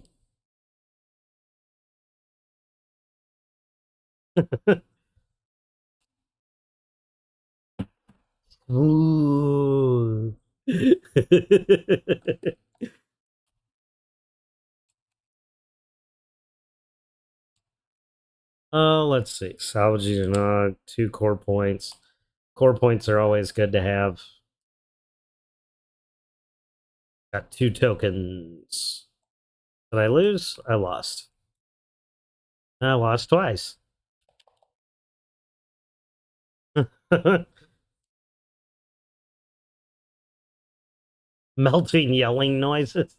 Ooh. Let's see. Salvaging 2 core points. Core points are always good to have. Got 2 tokens. Did I lose? I lost. I lost twice. Melting yelling noises.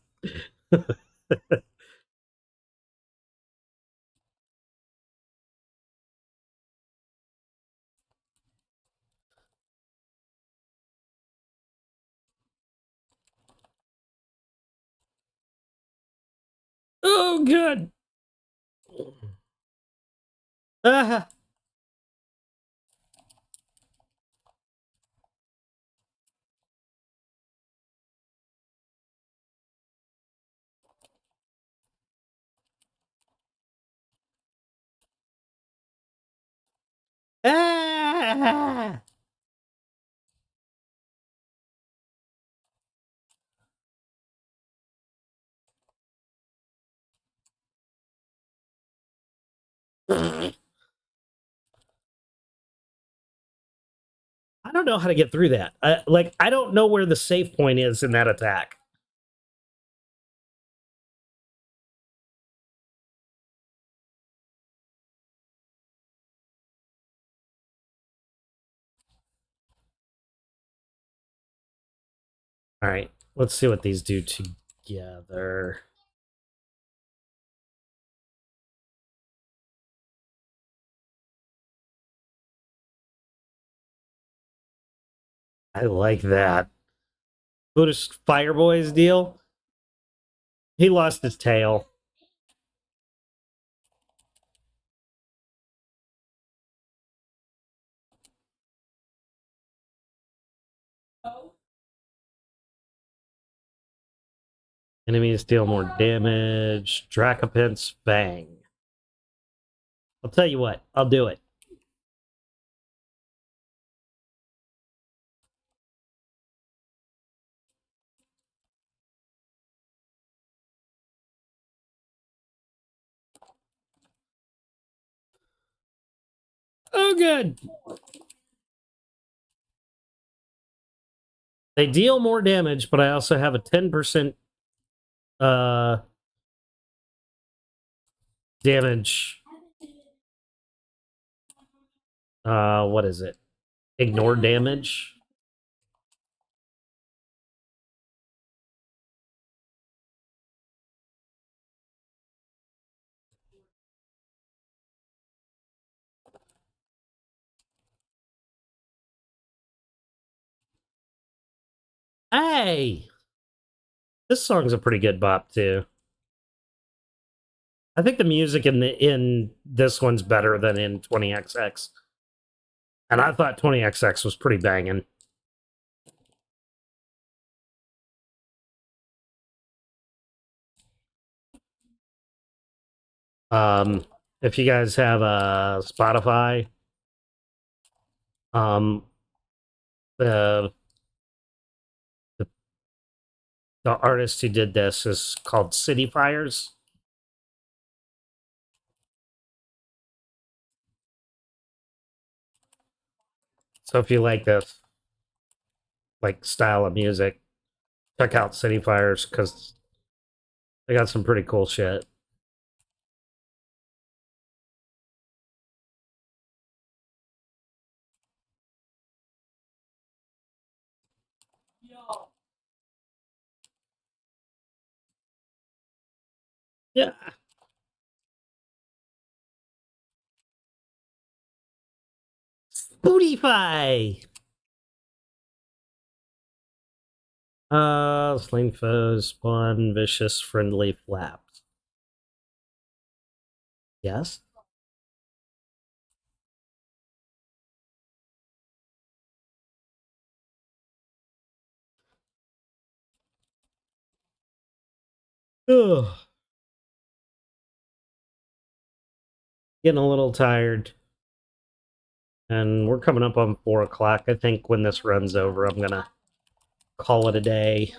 Oh, good. Uh, Ah! I don't know how to get through that. I don't know where the save point is in that attack. All right, let's see what these do together. I like that. Buddhist Fireboys deal. He lost his tail. Enemies deal more damage. Dracopin's Fang. I'll tell you what, I'll do it. Oh, good. They deal more damage, but I also have a 10% damage. What is it? Ignore damage. Hey, this song's a pretty good bop too. I think the music in this one's better than in 20XX, and I thought 20XX was pretty banging. Um, if you guys have a Spotify, um, the the, the artist who did this is called City Fires. So if you like this style of music, check out City Fires because they got some pretty cool shit. Yeah. Spotify. Slain foes spawn vicious friendly flaps. Yes. Ugh. Getting a little tired. And we're coming up on 4 o'clock. I think when this runs over, I'm gonna call it a day.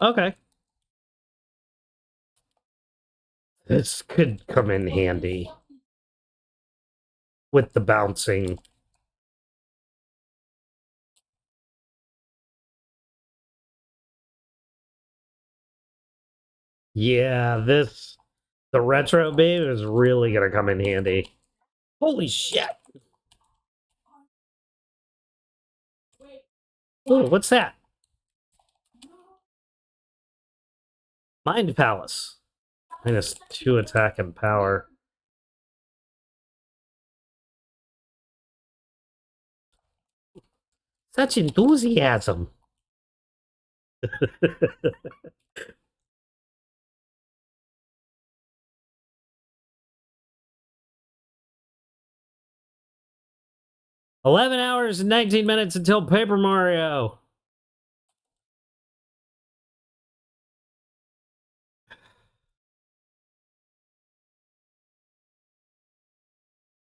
Okay. This could come in handy with the bouncing. Yeah, the retro beam is really gonna come in handy. Holy shit! Oh, what's that? Mind Palace. -2 attack and power. Such enthusiasm. 11 hours and 19 minutes until Paper Mario.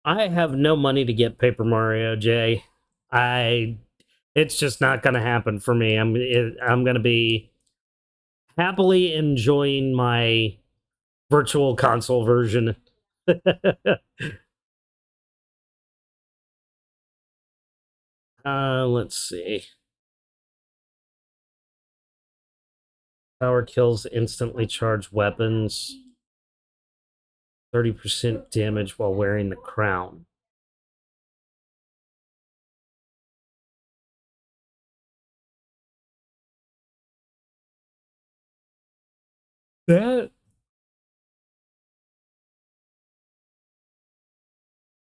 I have no money to get Paper Mario, Jay. It's just not going to happen for me. I'm going to be happily enjoying my virtual console version. Let's see. Power kills instantly charged weapons. 30% damage while wearing the crown. That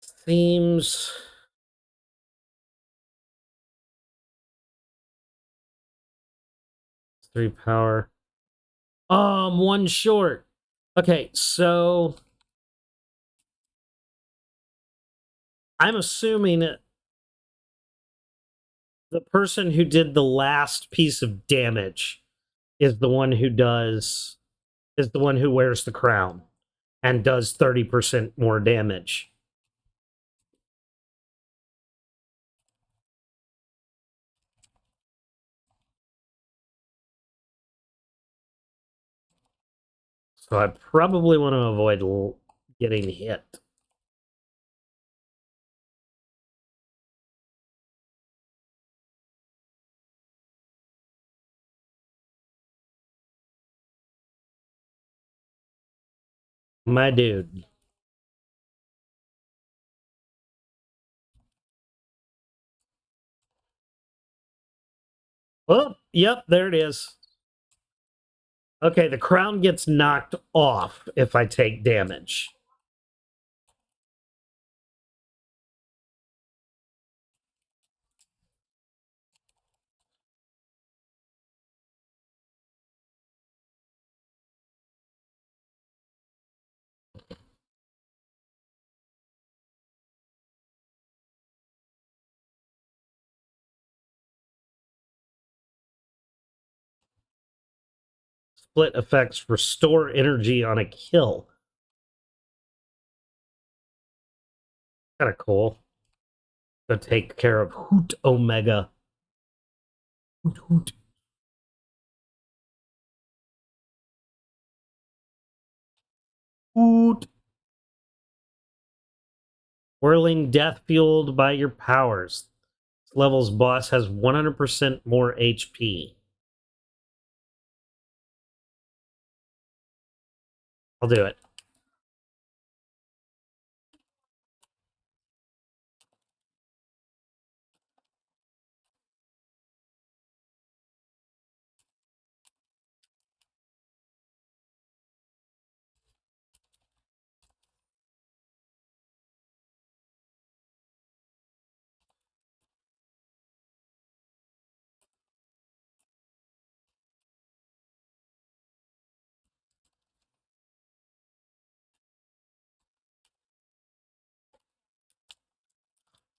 seems 3 power. One short. Okay, so I'm assuming the person who did the last piece of damage is the one who wears the crown and does 30% more damage. So I probably want to avoid getting hit. My dude. Oh, yep, there it is. Okay, the crown gets knocked off if I take damage. Split effects restore energy on a kill. Kind of cool. To take care of Hoot Omega. Hoot Hoot. Hoot. Whirling death fueled by your powers. This level's boss has 100% more HP. I'll do it.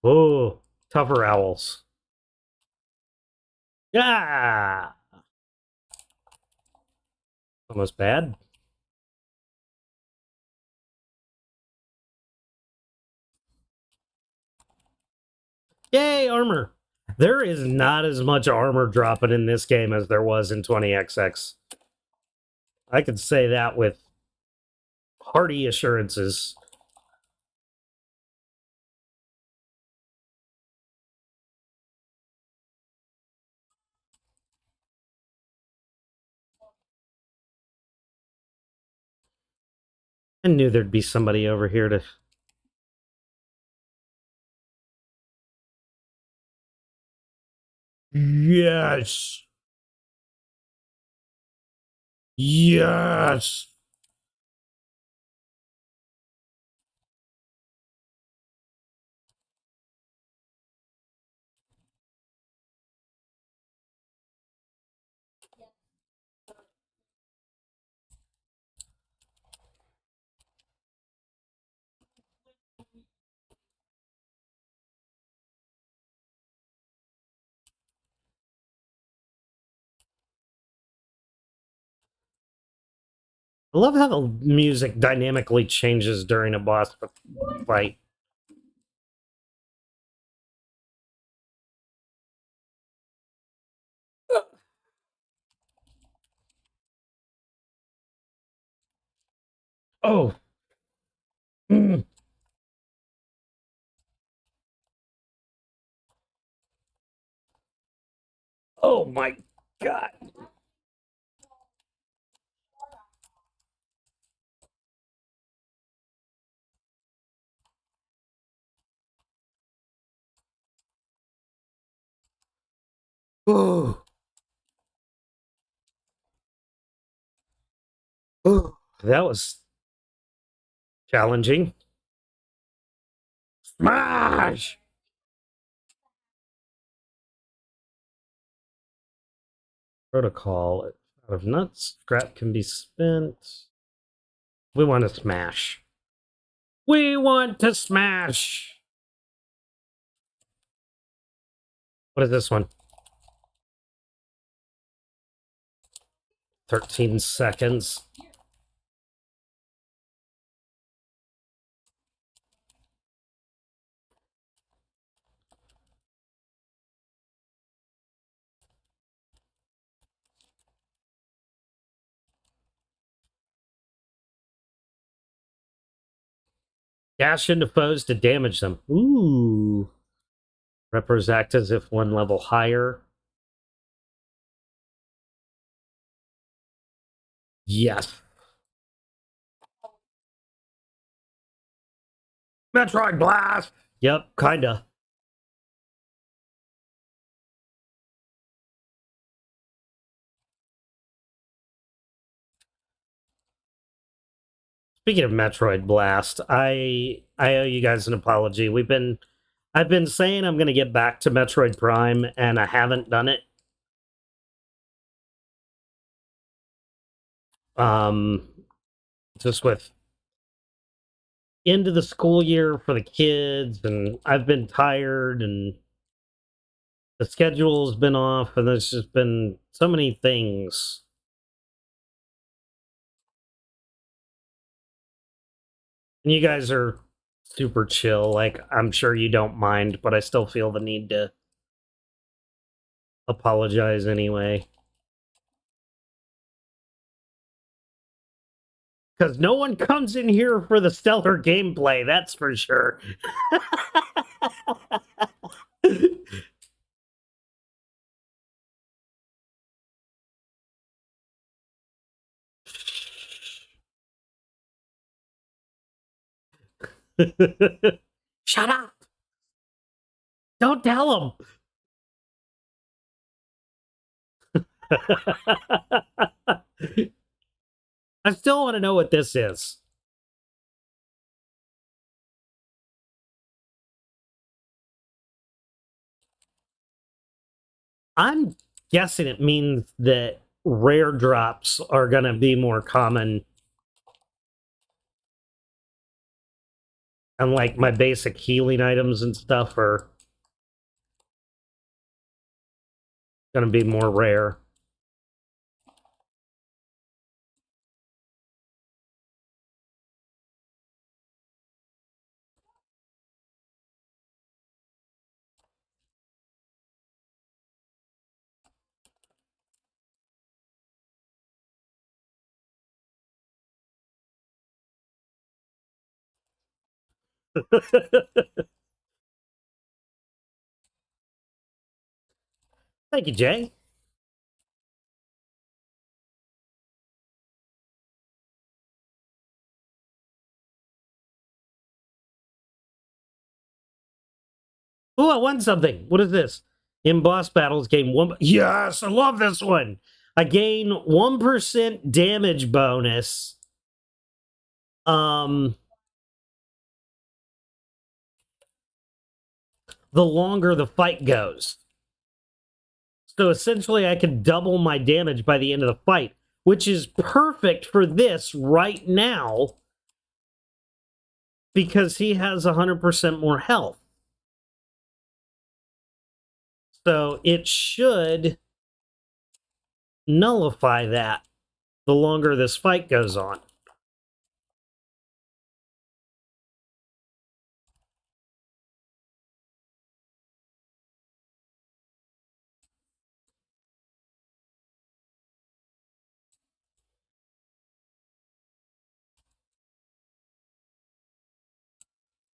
Oh, tougher owls. Yeah. Almost bad. Yay, armor. There is not as much armor dropping in this game as there was in 20XX. I could say that with hearty assurances. I knew there'd be somebody over here to... Yes! Yes! I love how the music dynamically changes during a boss fight. Oh! Mm. Oh my god! Oh! Oh! That was challenging. Smash! Protocol. Out of nuts, scrap can be spent. We want to smash. We want to smash! What is this one? 13 seconds. Dash into foes to damage them. Ooh. Repros act as if one level higher. Yes. Metroid Blast! Yep, kinda. Speaking of Metroid Blast, I owe you guys an apology. I've been saying I'm gonna get back to Metroid Prime, and I haven't done it. Um just with into the school year for the kids, and I've been tired, and the schedule's been off, and there's just been so many things. And you guys are super chill. Like, I'm sure you don't mind, but I still feel the need to apologize anyway. Because no one comes in here for the stellar gameplay, that's for sure. Shut up! Don't tell them! I still want to know what this is. I'm guessing it means that rare drops are going to be more common. And like my basic healing items and stuff are going to be more rare. Thank you, Jay. Oh, I won something. What is this? In boss battles, gain one. Yes, I love this one. I gain 1% damage bonus. The longer the fight goes. So essentially, I can double my damage by the end of the fight, which is perfect for this right now because he has 100% more health. So it should nullify that the longer this fight goes on.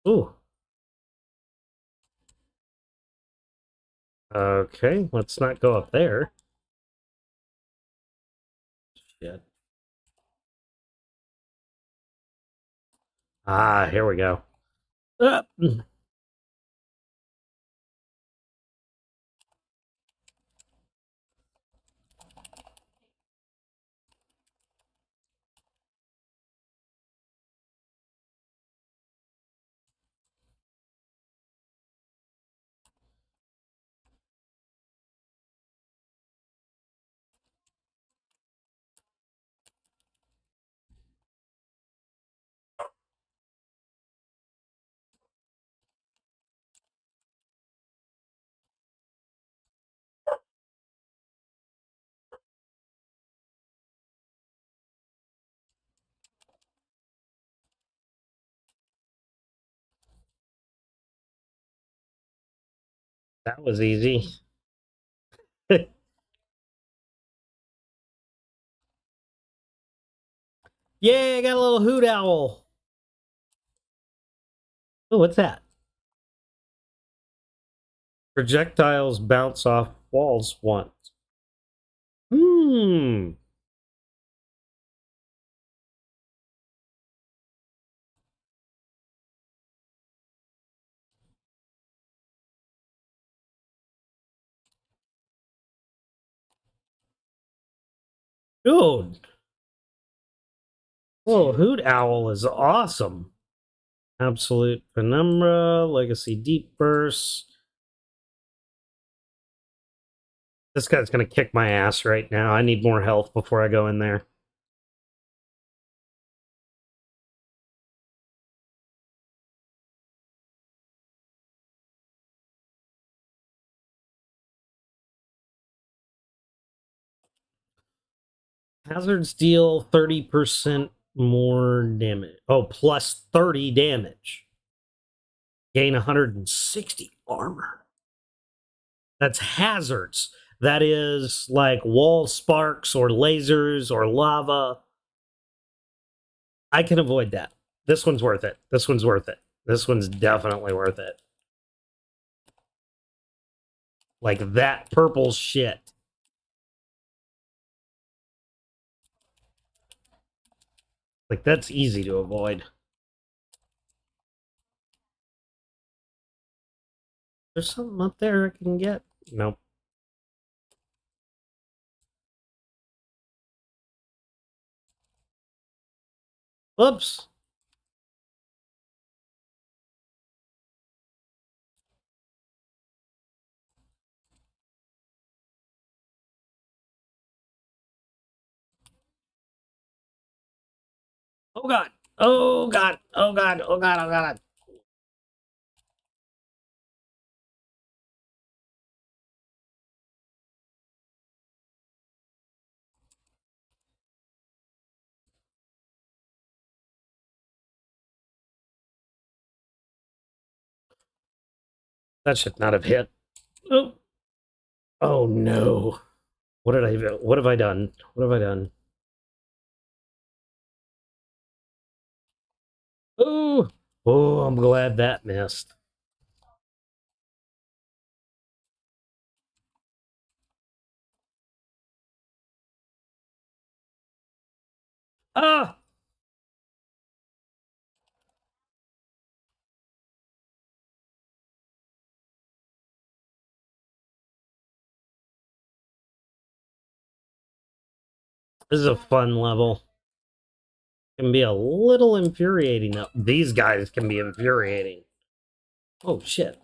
Ooh. Okay, let's not go up there. Shit. Ah, here we go. That was easy. Yay, I got a little hoot owl. Oh, what's that? Projectiles bounce off walls once. Hmm. Dude. Oh, hoot owl is awesome. Absolute penumbra, legacy deep burst. This guy's gonna kick my ass right now. I need more health before I go in there. Hazards deal 30% more damage. Oh, plus 30 damage. Gain 160 armor. That's hazards. That is like wall sparks or lasers or lava. I can avoid that. This one's worth it. This one's worth it. This one's definitely worth it. Like that purple shit. Like that's easy to avoid. There's something up there I can get. Nope. Whoops. Oh god. Oh god. Oh god. Oh god. Oh god. That should not have hit. Oh. Oh no. What did I do? What have I done? What have I done? Oh. Oh, I'm glad that missed. Ah. This is a fun level. Can be a little infuriating. Though. These guys can be infuriating. Oh, shit.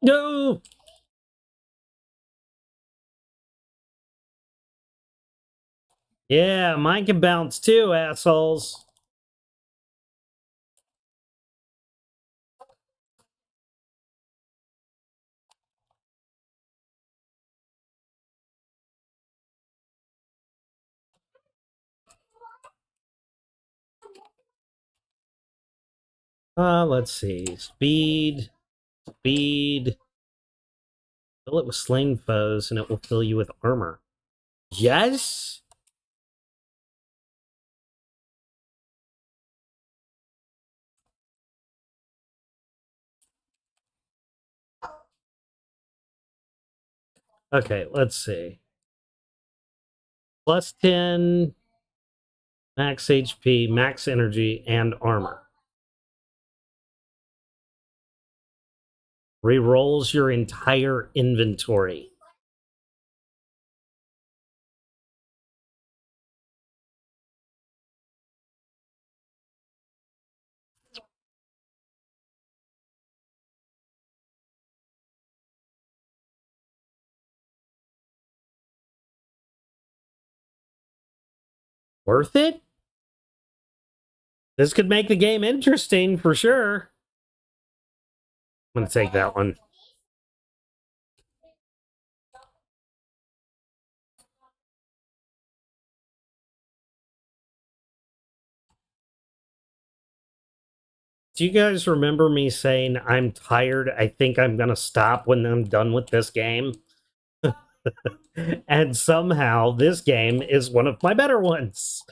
No! Yeah, mine can bounce too, assholes. Let's see. Speed. Speed. Fill it with slain foes, and it will fill you with armor. Yes? Okay, let's see. Plus 10, max HP, max energy, and armor. Rerolls your entire inventory. Worth it? This could make the game interesting for sure. I'm gonna take that one. Do you guys remember me saying I'm tired? I think I'm gonna stop when I'm done with this game? And somehow this game is one of my better ones.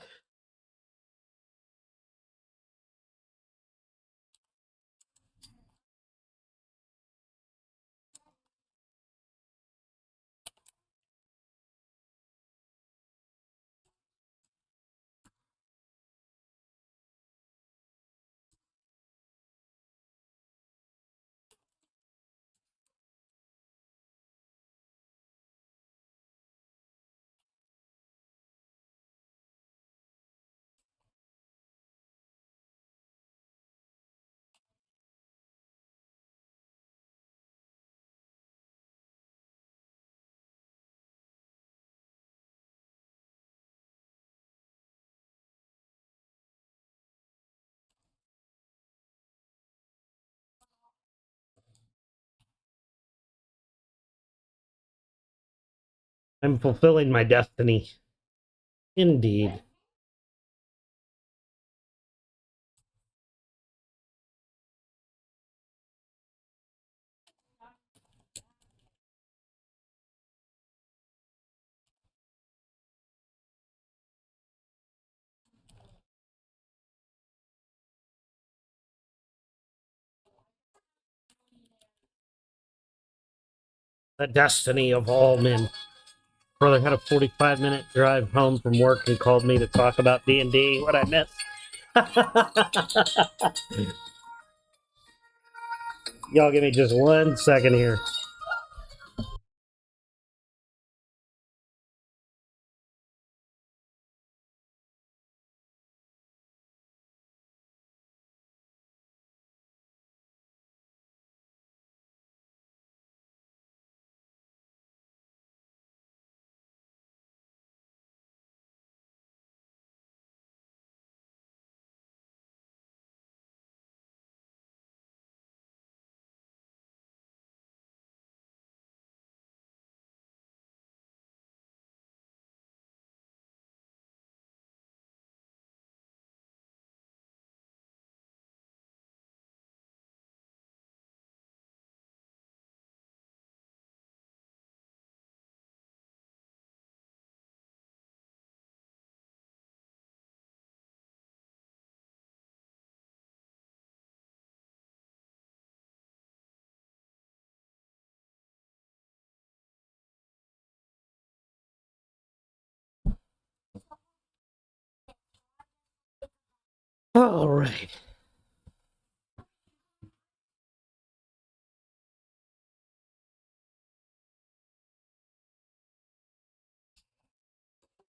I'm fulfilling my destiny. Indeed. The destiny of all men. Brother had a 45-minute drive home from work and called me to talk about D&D. What I missed. Y'all give me just 1 second here. All right.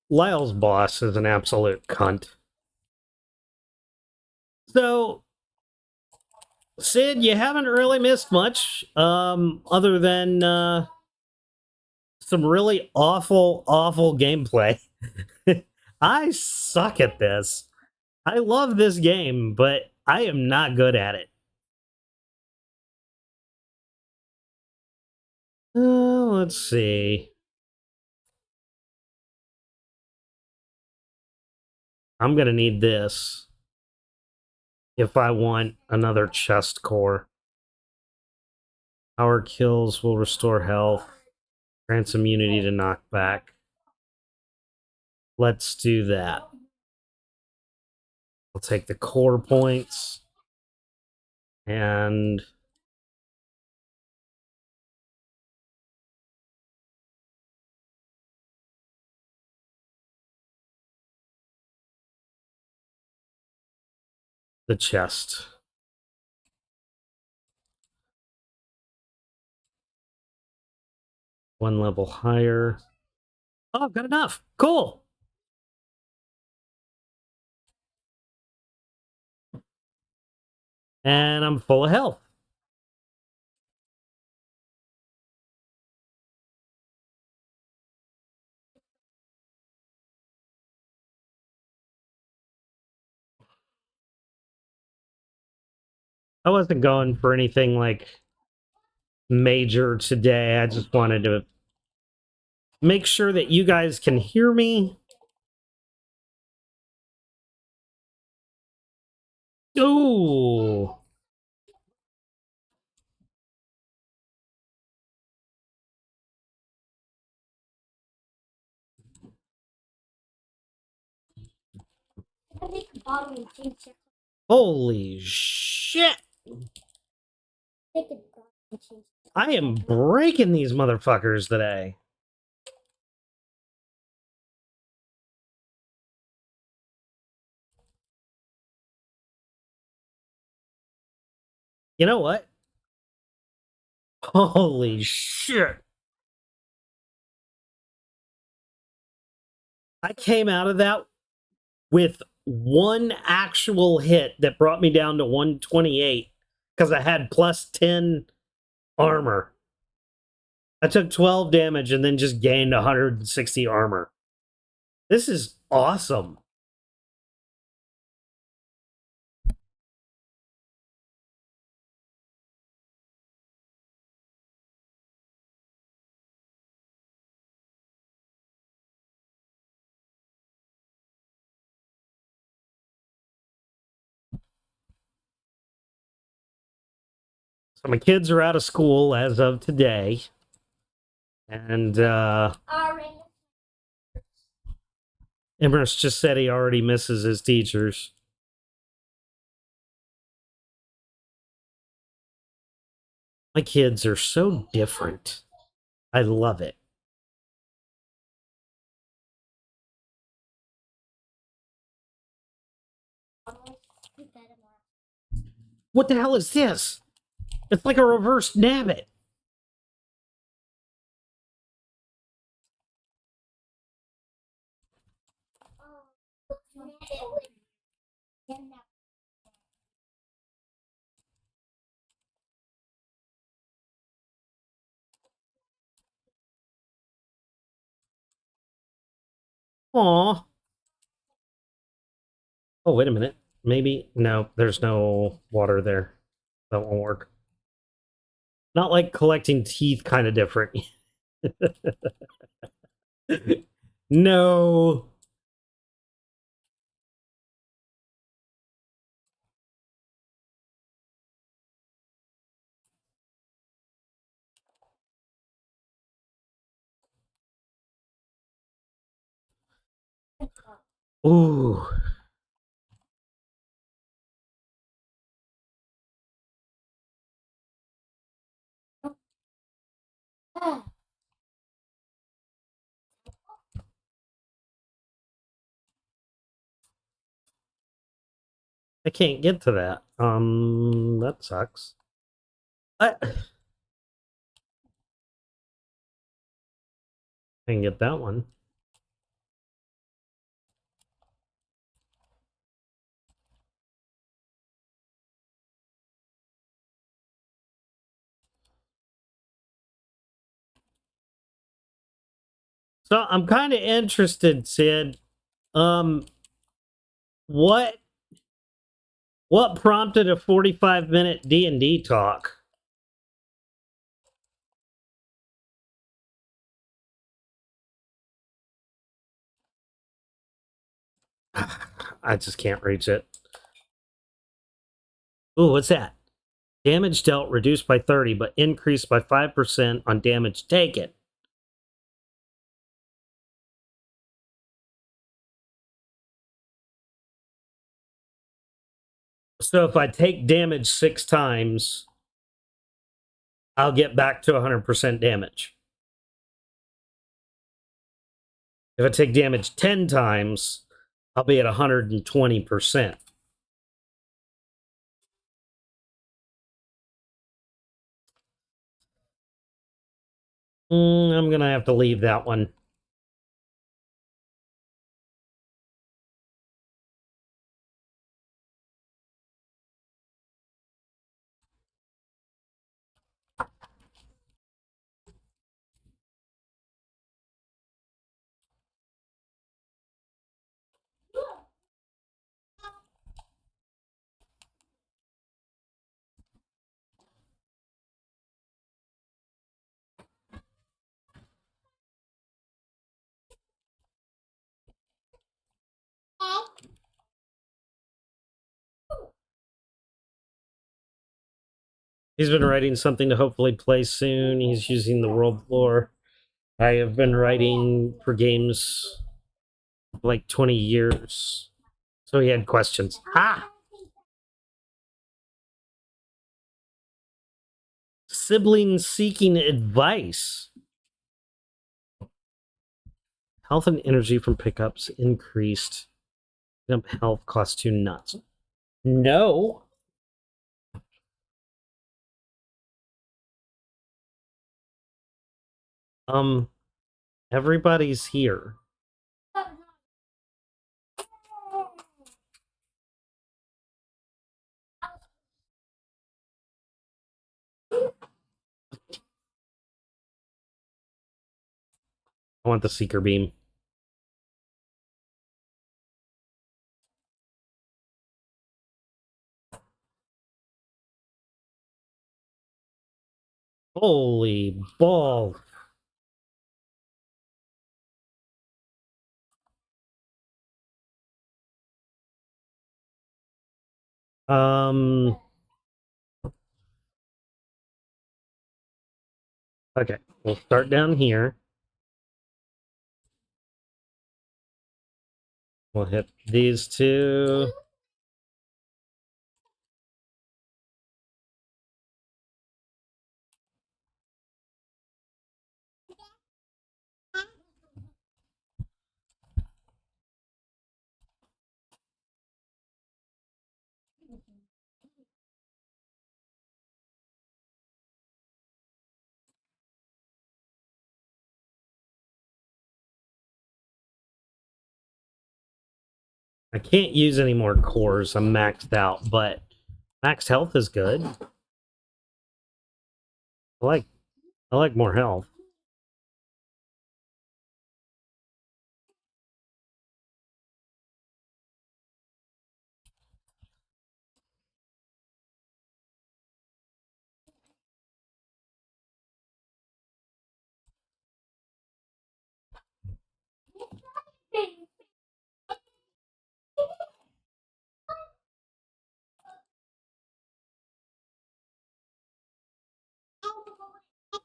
Lyle's boss is an absolute cunt. So, Sid, you haven't really missed much, other than some really awful gameplay. I suck at this. I love this game, but I am not good at it. Let's see. I'm gonna need this if I want another chest core. Power kills will restore health. Grants immunity to knockback. Let's do that. I'll take the core points and the chest. One level higher. Oh, I've got enough. Cool. And I'm full of health. I wasn't going for anything like major today. I just wanted to make sure that you guys can hear me. Ooh. Holy shit. I am breaking these motherfuckers today. You know what? Holy shit. I came out of that with one actual hit that brought me down to 128 because I had plus 10 armor. I took 12 damage and then just gained 160 armor. This is awesome. So my kids are out of school as of today. And Emrys just said he already misses his teachers. My kids are so different. I love it. What the hell is this? It's like a reverse nabbit. Aw. Oh, wait a minute. Maybe. No, there's no water there. That won't work. Not like collecting teeth, kind of different. No. Ooh. I can't get to that. That sucks. I can get that one. So I'm kind of interested, Sid. Um, what prompted a 45-minute D&D talk? I just can't reach it. Ooh, what's that? Damage dealt reduced by 30, but increased by 5% on damage taken. So if I take damage 6 times, I'll get back to 100% damage. If I take damage 10 times, I'll be at 120%. I'm going to have to leave that one. He's been writing something to hopefully play soon. He's using the world lore. I have been writing for games like 20 years. So he had questions. Ah! Sibling seeking advice. Health and energy from pickups increased. Health costs 2 nuts. No. Everybody's here. I want the seeker beam. Holy ball. Um, okay, we'll start down here. We'll hit these two. I can't use any more cores. I'm maxed out, but maxed health is good. I like more health.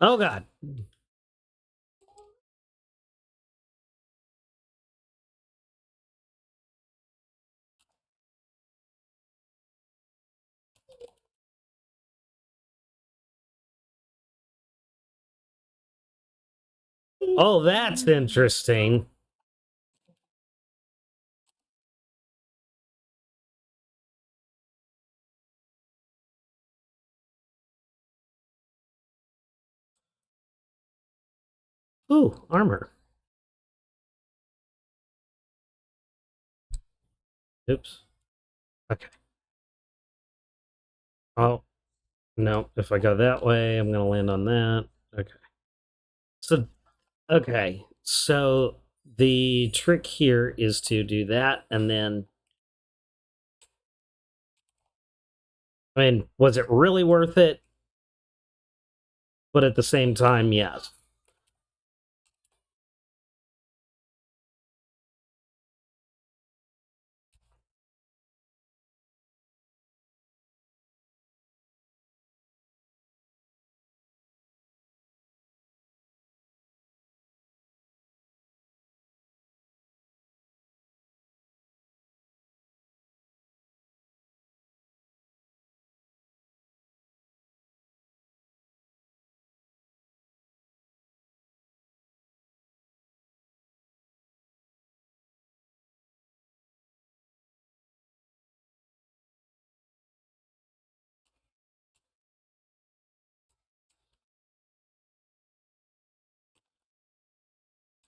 Oh god. Oh, that's interesting. Ooh, armor. Oops. Okay. Oh, no. If I go that way, I'm going to land on that. Okay. So, okay. So the trick here is to do that, and then, I mean, was it really worth it? But at the same time, yes.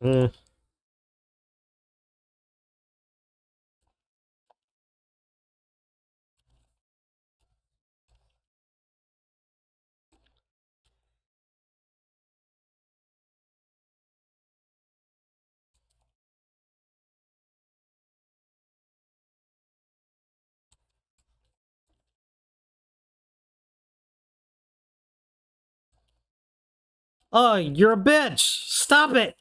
Mm. Oh, you're a bitch! Stop it!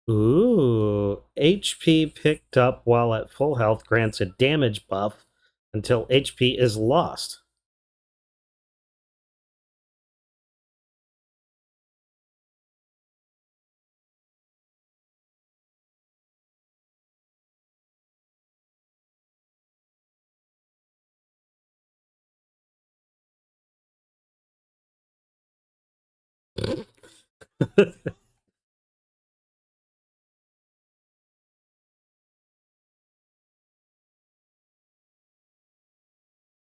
Ooh, HP picked up while at full health grants a damage buff until HP is lost.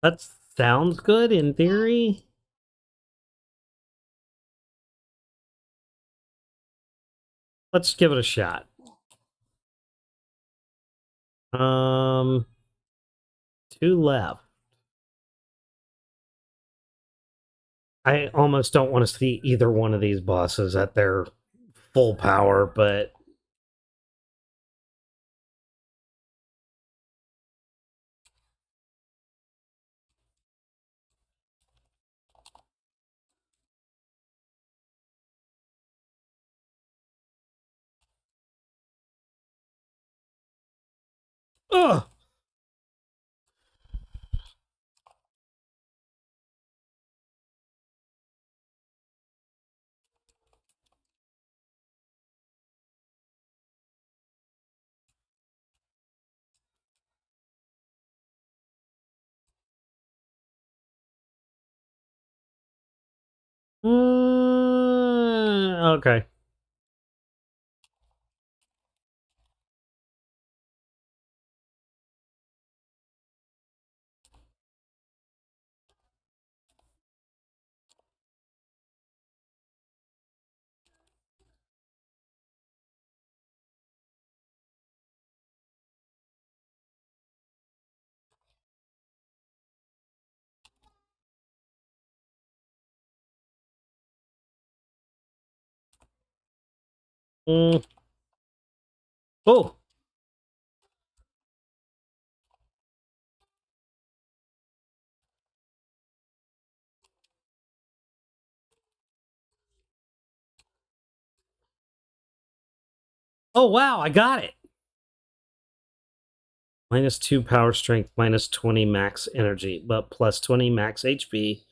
That sounds good in theory. Let's give it a shot. Um, 2 left. I almost don't want to see either one of these bosses at their full power, but ugh. Okay. Mm. Oh, oh wow, I got it. -2 power strength, -20 max energy, but +20 max HP.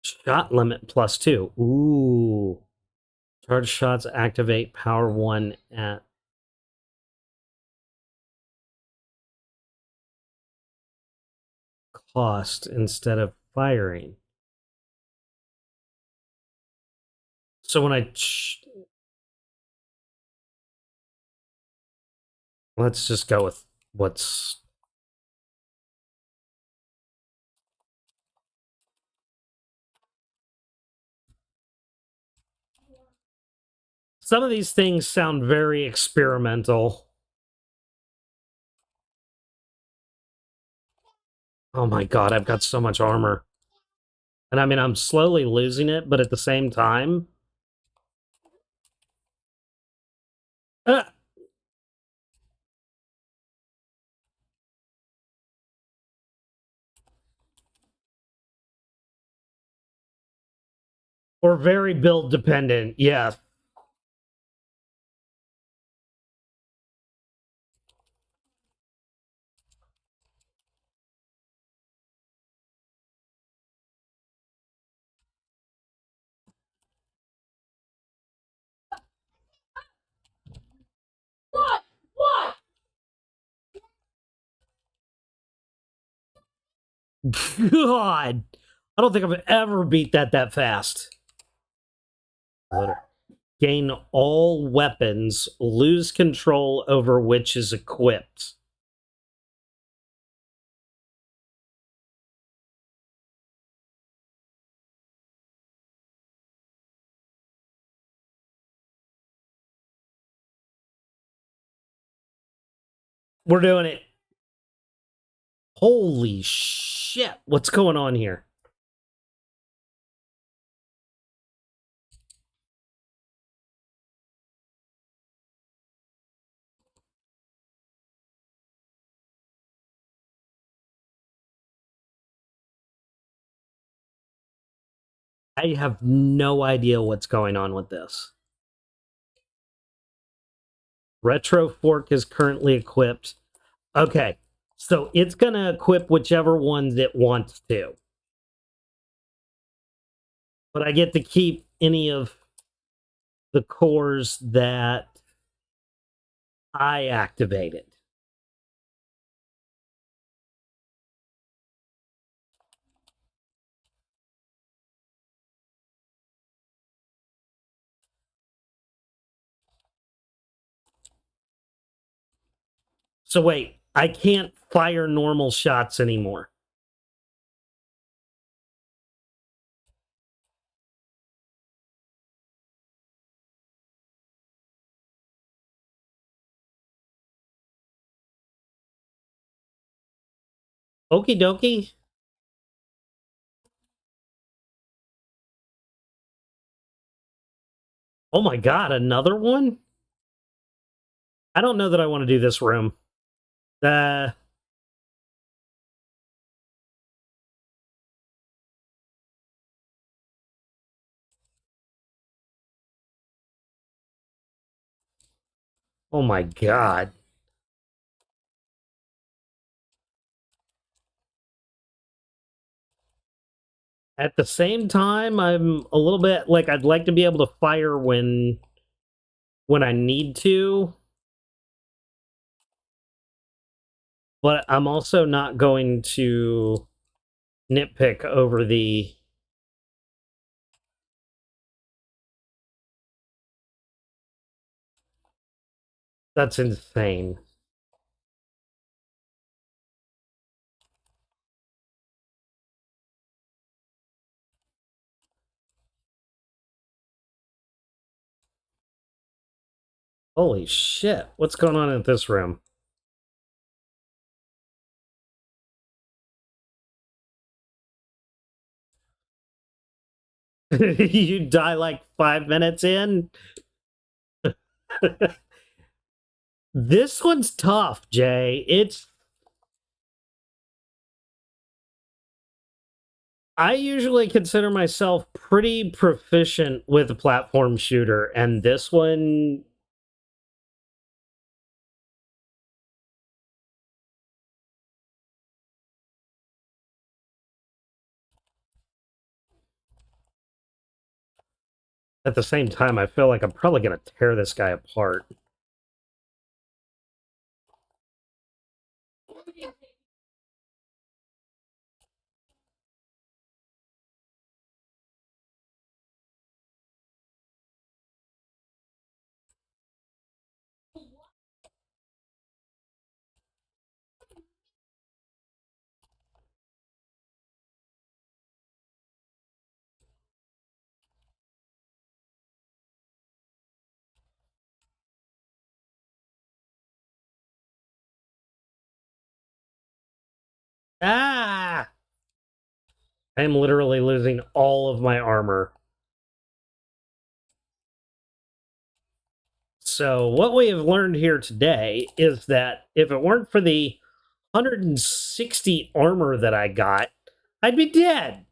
Shot limit +2. Ooh. Charge shots activate power 1 at cost instead of firing. So when let's just go with what's Some of these things sound very experimental. Oh my god, I've got so much armor. And I mean, I'm slowly losing it, but at the same time... Uh, or very build dependent, yeah. God, I don't think I've ever beat that fast. Gain all weapons, lose control over which is equipped. We're doing it. Holy shit, what's going on here? I have no idea what's going on with this. Retro Fork is currently equipped. Okay, so it's going to equip whichever ones it wants to. But I get to keep any of the cores that I activated. So wait, I can't fire normal shots anymore. Okie dokie. Oh my god, another one? I don't know that I want to do this room. Uh, oh my god. At the same time, I'm a little bit like I'd like to be able to fire when I need to, but I'm also not going to nitpick over the... That's insane. Holy shit. What's going on in this room? You die like 5 minutes in? This one's tough, Jay. I usually consider myself pretty proficient with a platform shooter, and this one... At the same time, I feel like I'm probably going to tear this guy apart. Ah! I am literally losing all of my armor. So, what we have learned here today is that if it weren't for the 160 armor that I got, I'd be dead.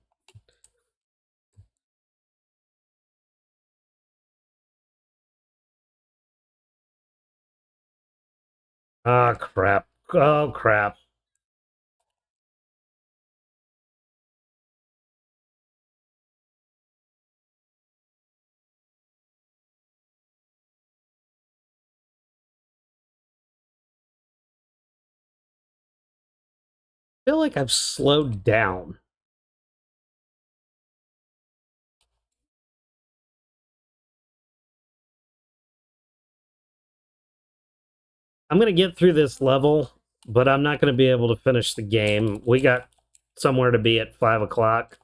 Oh, crap. Oh, crap. I feel like I've slowed down. I'm going to get through this level, but I'm not going to be able to finish the game. We got somewhere to be at 5 o'clock.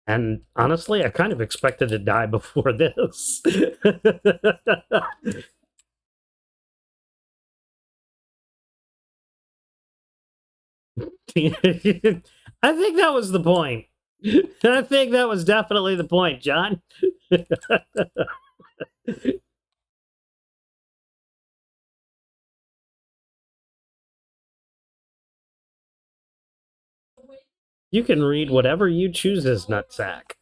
And honestly, I kind of expected to die before this. I think that was the point. I think that was definitely the point, John. You can read whatever you choose as nutsack.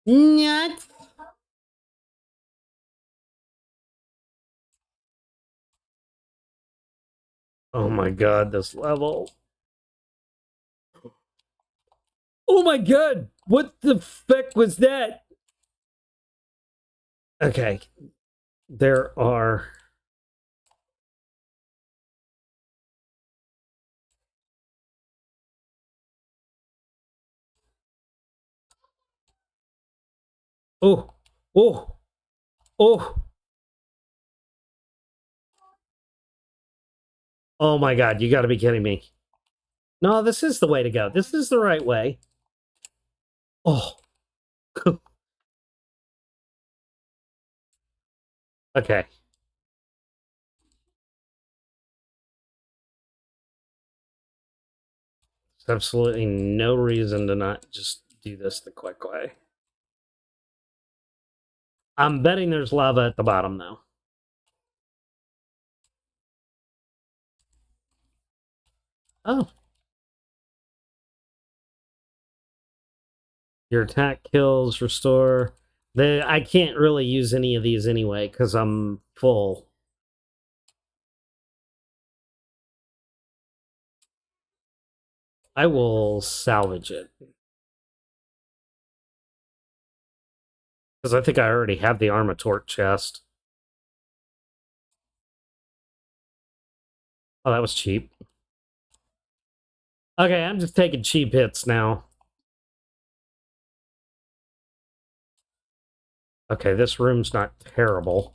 Nut. Oh my god, this level. Oh my god, what the fuck was that? Okay, there are. Oh, oh, oh. Oh my god, you gotta be kidding me. No, this is the way to go. This is the right way. Oh. Okay. There's absolutely no reason to not just do this the quick way. I'm betting there's lava at the bottom, though. Oh. Your attack kills, restore. I can't really use any of these anyway, because I'm full. I will salvage it. Because I think I already have the Armatort chest. Oh, that was cheap. Okay, I'm just taking cheap hits now. Okay, this room's not terrible.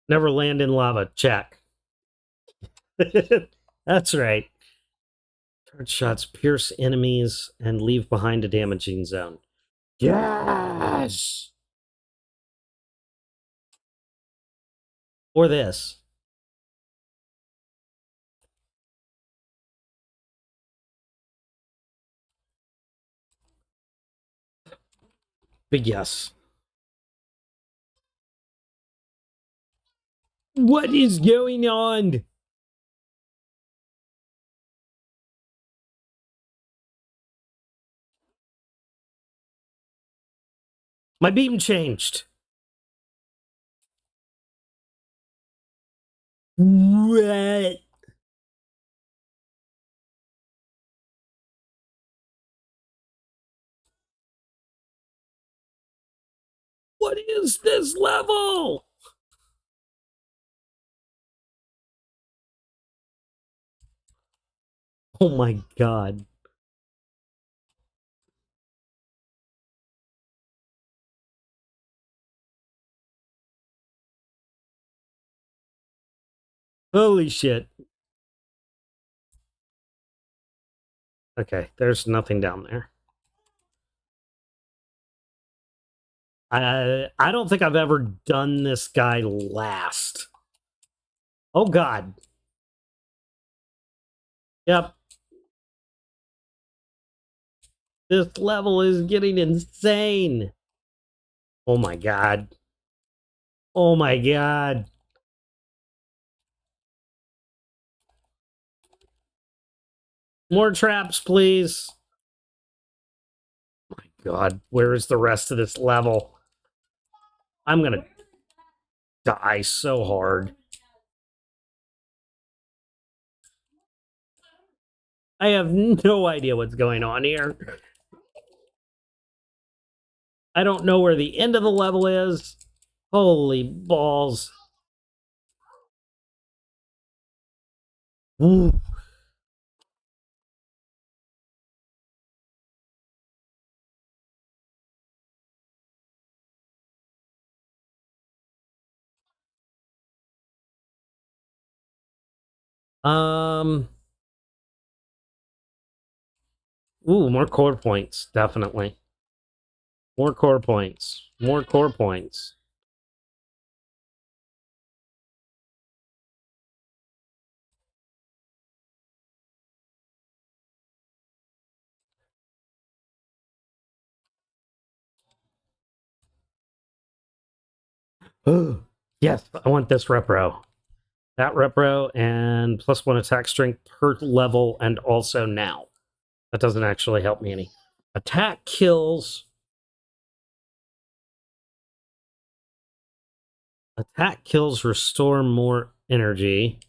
Never land in lava. Check. That's right. Charge shots pierce enemies and leave behind a damaging zone. Yes! Or this. Big yes. What is going on? My beam changed. What? What is this level? Oh my god. Holy shit. Okay, there's nothing down there. I don't think I've ever done this guy last. Oh god. Yep. This level is getting insane. Oh my god. Oh my god. More traps, please. My god, where is the rest of this level? I'm gonna die so hard. I have no idea what's going on here. I don't know where the end of the level is. Holy balls. Ooh. Um. Ooh, more core points, definitely. More core points. More core points. Yes, I want this repro. That repro and +1 attack strength per level and also now. That doesn't actually help me any. Attack kills. Attack kills restore more energy.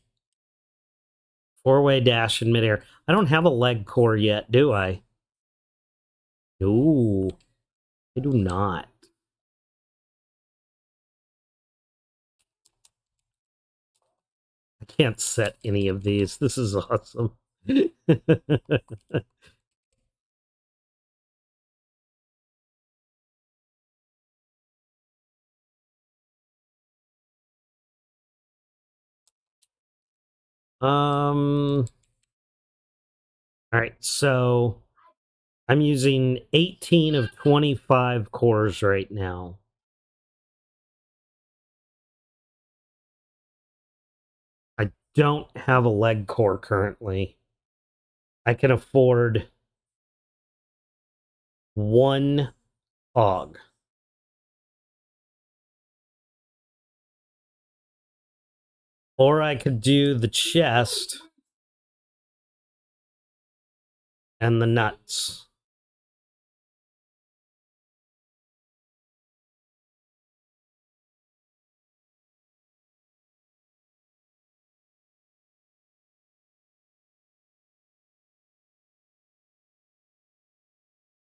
4-way dash in midair. I don't have a leg core yet, do I? No, I do not. I can't set any of these. This is awesome. All right, so I'm using 18 of 25 cores right now. I don't have a leg core currently. I can afford one hog. Or I could do the chest and the nuts.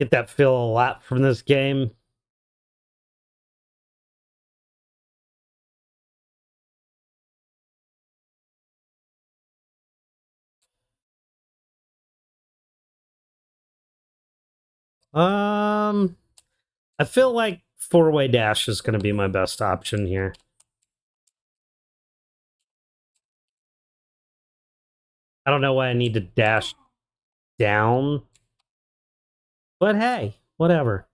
Get that feel a lot from this game. I feel like 4-way dash is going to be my best option here. I don't know why I need to dash down. But hey, whatever.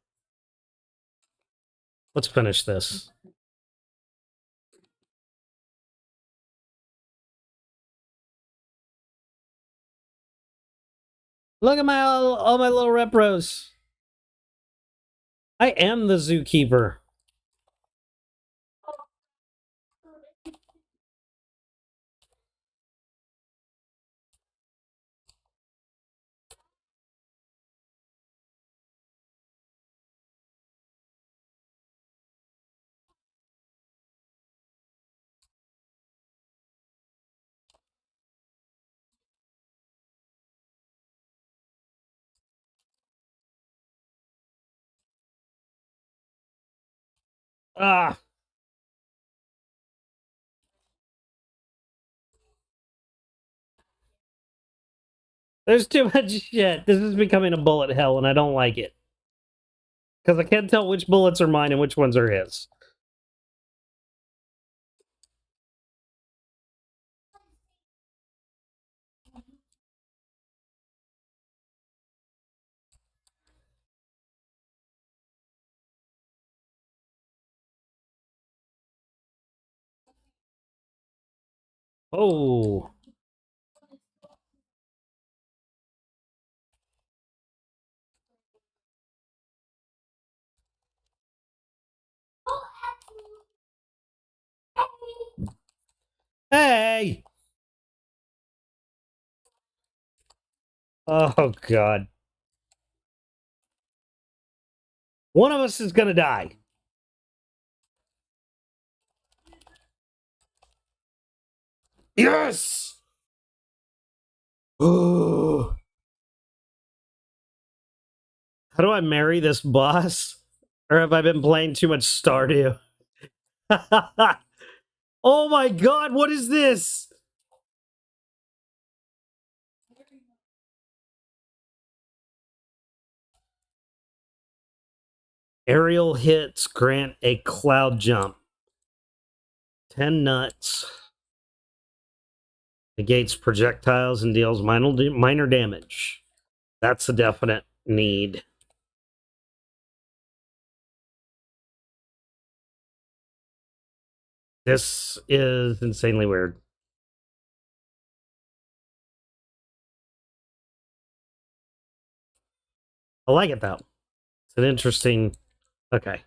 Let's finish this. Look at my all my little repros. I am the zookeeper. Ah. There's too much shit. This is becoming a bullet hell, and I don't like it. Because I can't tell which bullets are mine and which ones are his. Oh. Hey! Oh, God. One of us is gonna die. Yes! Oh. How do I marry this boss? Or have I been playing too much Stardew? Oh my God, what is this? Aerial hits grant a cloud jump. 10 nuts. Negates projectiles and deals minor damage. That's a definite need. This is insanely weird. I like it though. It's an interesting. Okay.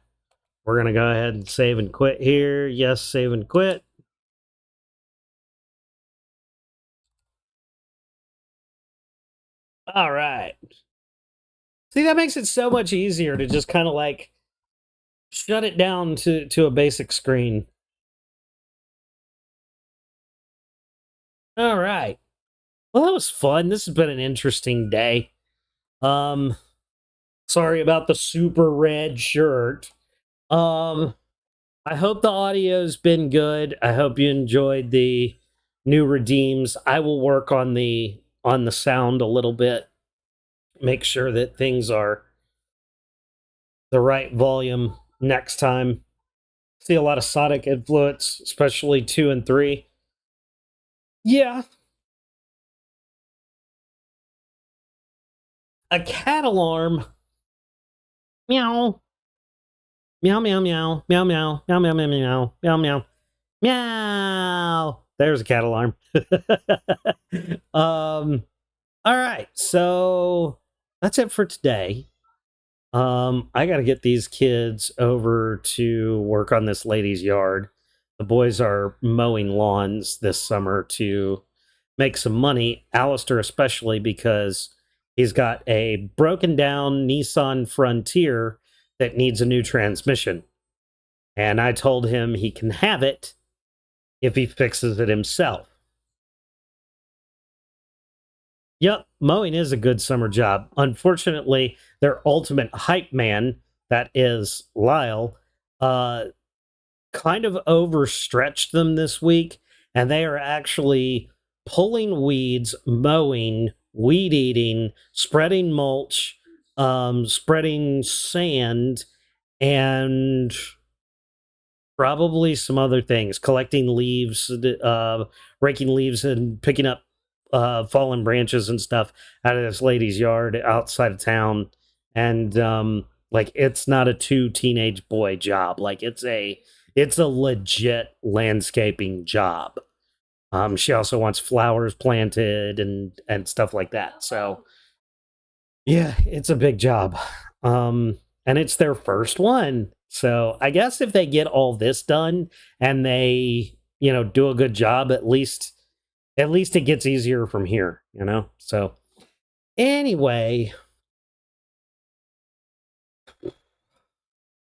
We're going to go ahead and save and quit here. Yes, save and quit. All right. See, that makes it so much easier to just kind of like shut it down to a basic screen. All right. Well, that was fun. This has been an interesting day. Um, sorry about the super red shirt. Um, I hope the audio's been good. I hope you enjoyed the new redeems. I will work on the sound a little bit. Make sure that things are the right volume next time. See a lot of Sonic influence, especially 2 and 3. Yeah, a cat alarm. Meow. Meow meow meow. Meow meow. Meow meow meow meow. Meow meow. Meow. There's a cat alarm. All right. So that's it for today. I got to get these kids over to work on this lady's yard. The boys are mowing lawns this summer to make some money. Alistair, especially because he's got a broken down Nissan Frontier that needs a new transmission. And I told him he can have it if he fixes it himself. Yep, mowing is a good summer job. Unfortunately, their ultimate hype man, that is Lyle, uh, kind of overstretched them this week, and they are actually pulling weeds, mowing, weed eating, spreading mulch, spreading sand, and probably some other things, collecting leaves, raking leaves, and picking up fallen branches and stuff out of this lady's yard outside of town. And like, it's not a two teenage boy job. Like, it's a legit landscaping job. She also wants flowers planted and stuff like that. So yeah, it's a big job. And it's their first one. So I guess if they get all this done and they, do a good job, at least it gets easier from here. So anyway,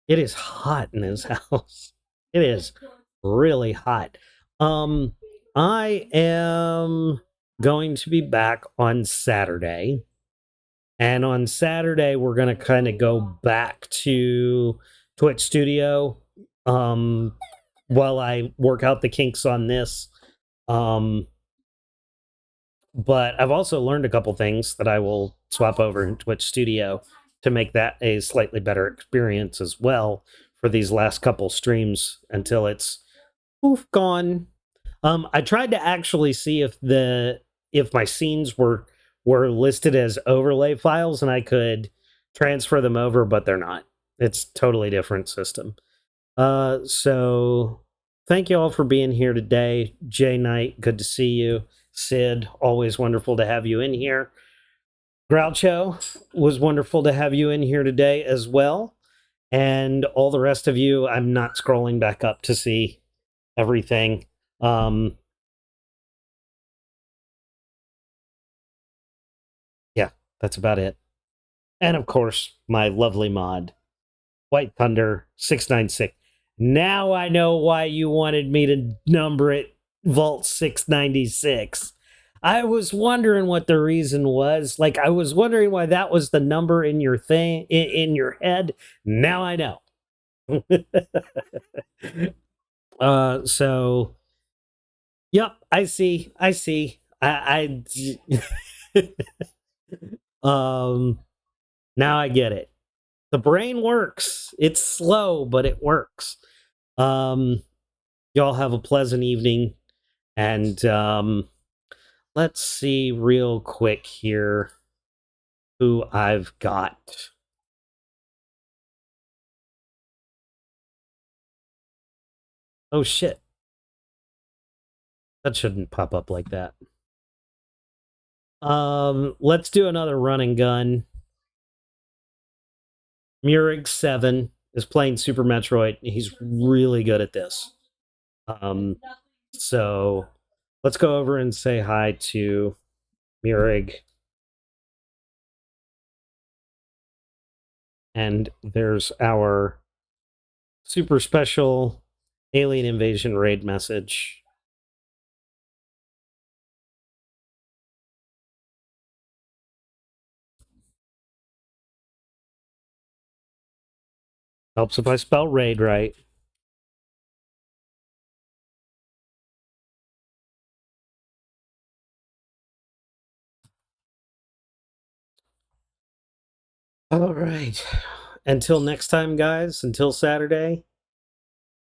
it is hot in this house. It is really hot. Um, I am going to be back on Saturday. And on Saturday, we're going to kind of go back to Twitch Studio while I work out the kinks on this. Um, but I've also learned a couple things that I will swap over in Twitch Studio to make that a slightly better experience as well for these last couple streams until it's gone. I tried to actually see if my scenes were listed as overlay files and I could transfer them over, but they're not. It's totally different system. So thank you all for being here today. Jay Knight, good to see you. Sid, always wonderful to have you in here. Groucho, was wonderful to have you in here today as well. And all the rest of you, I'm not scrolling back up to see everything. Yeah, that's about it. And of course, my lovely mod, White Thunder 696. Now I know why you wanted me to number it Vault 696. I was wondering what the reason was. Like, I was wondering why that was the number in your thing, in your head. Now I know. So, yep, I see. Now I get it. The brain works. It's slow, but it works. Y'all have a pleasant evening. And let's see real quick here who I've got. Oh, shit. That shouldn't pop up like that. Let's do another run and gun. Murig7 is playing Super Metroid. He's really good at this. So let's go over and say hi to Murig. And there's our super special Alien Invasion raid message. Helps if I spell raid right. All right. Until next time, guys, until Saturday,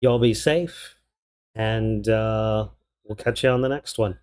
y'all be safe, and we'll catch you on the next one.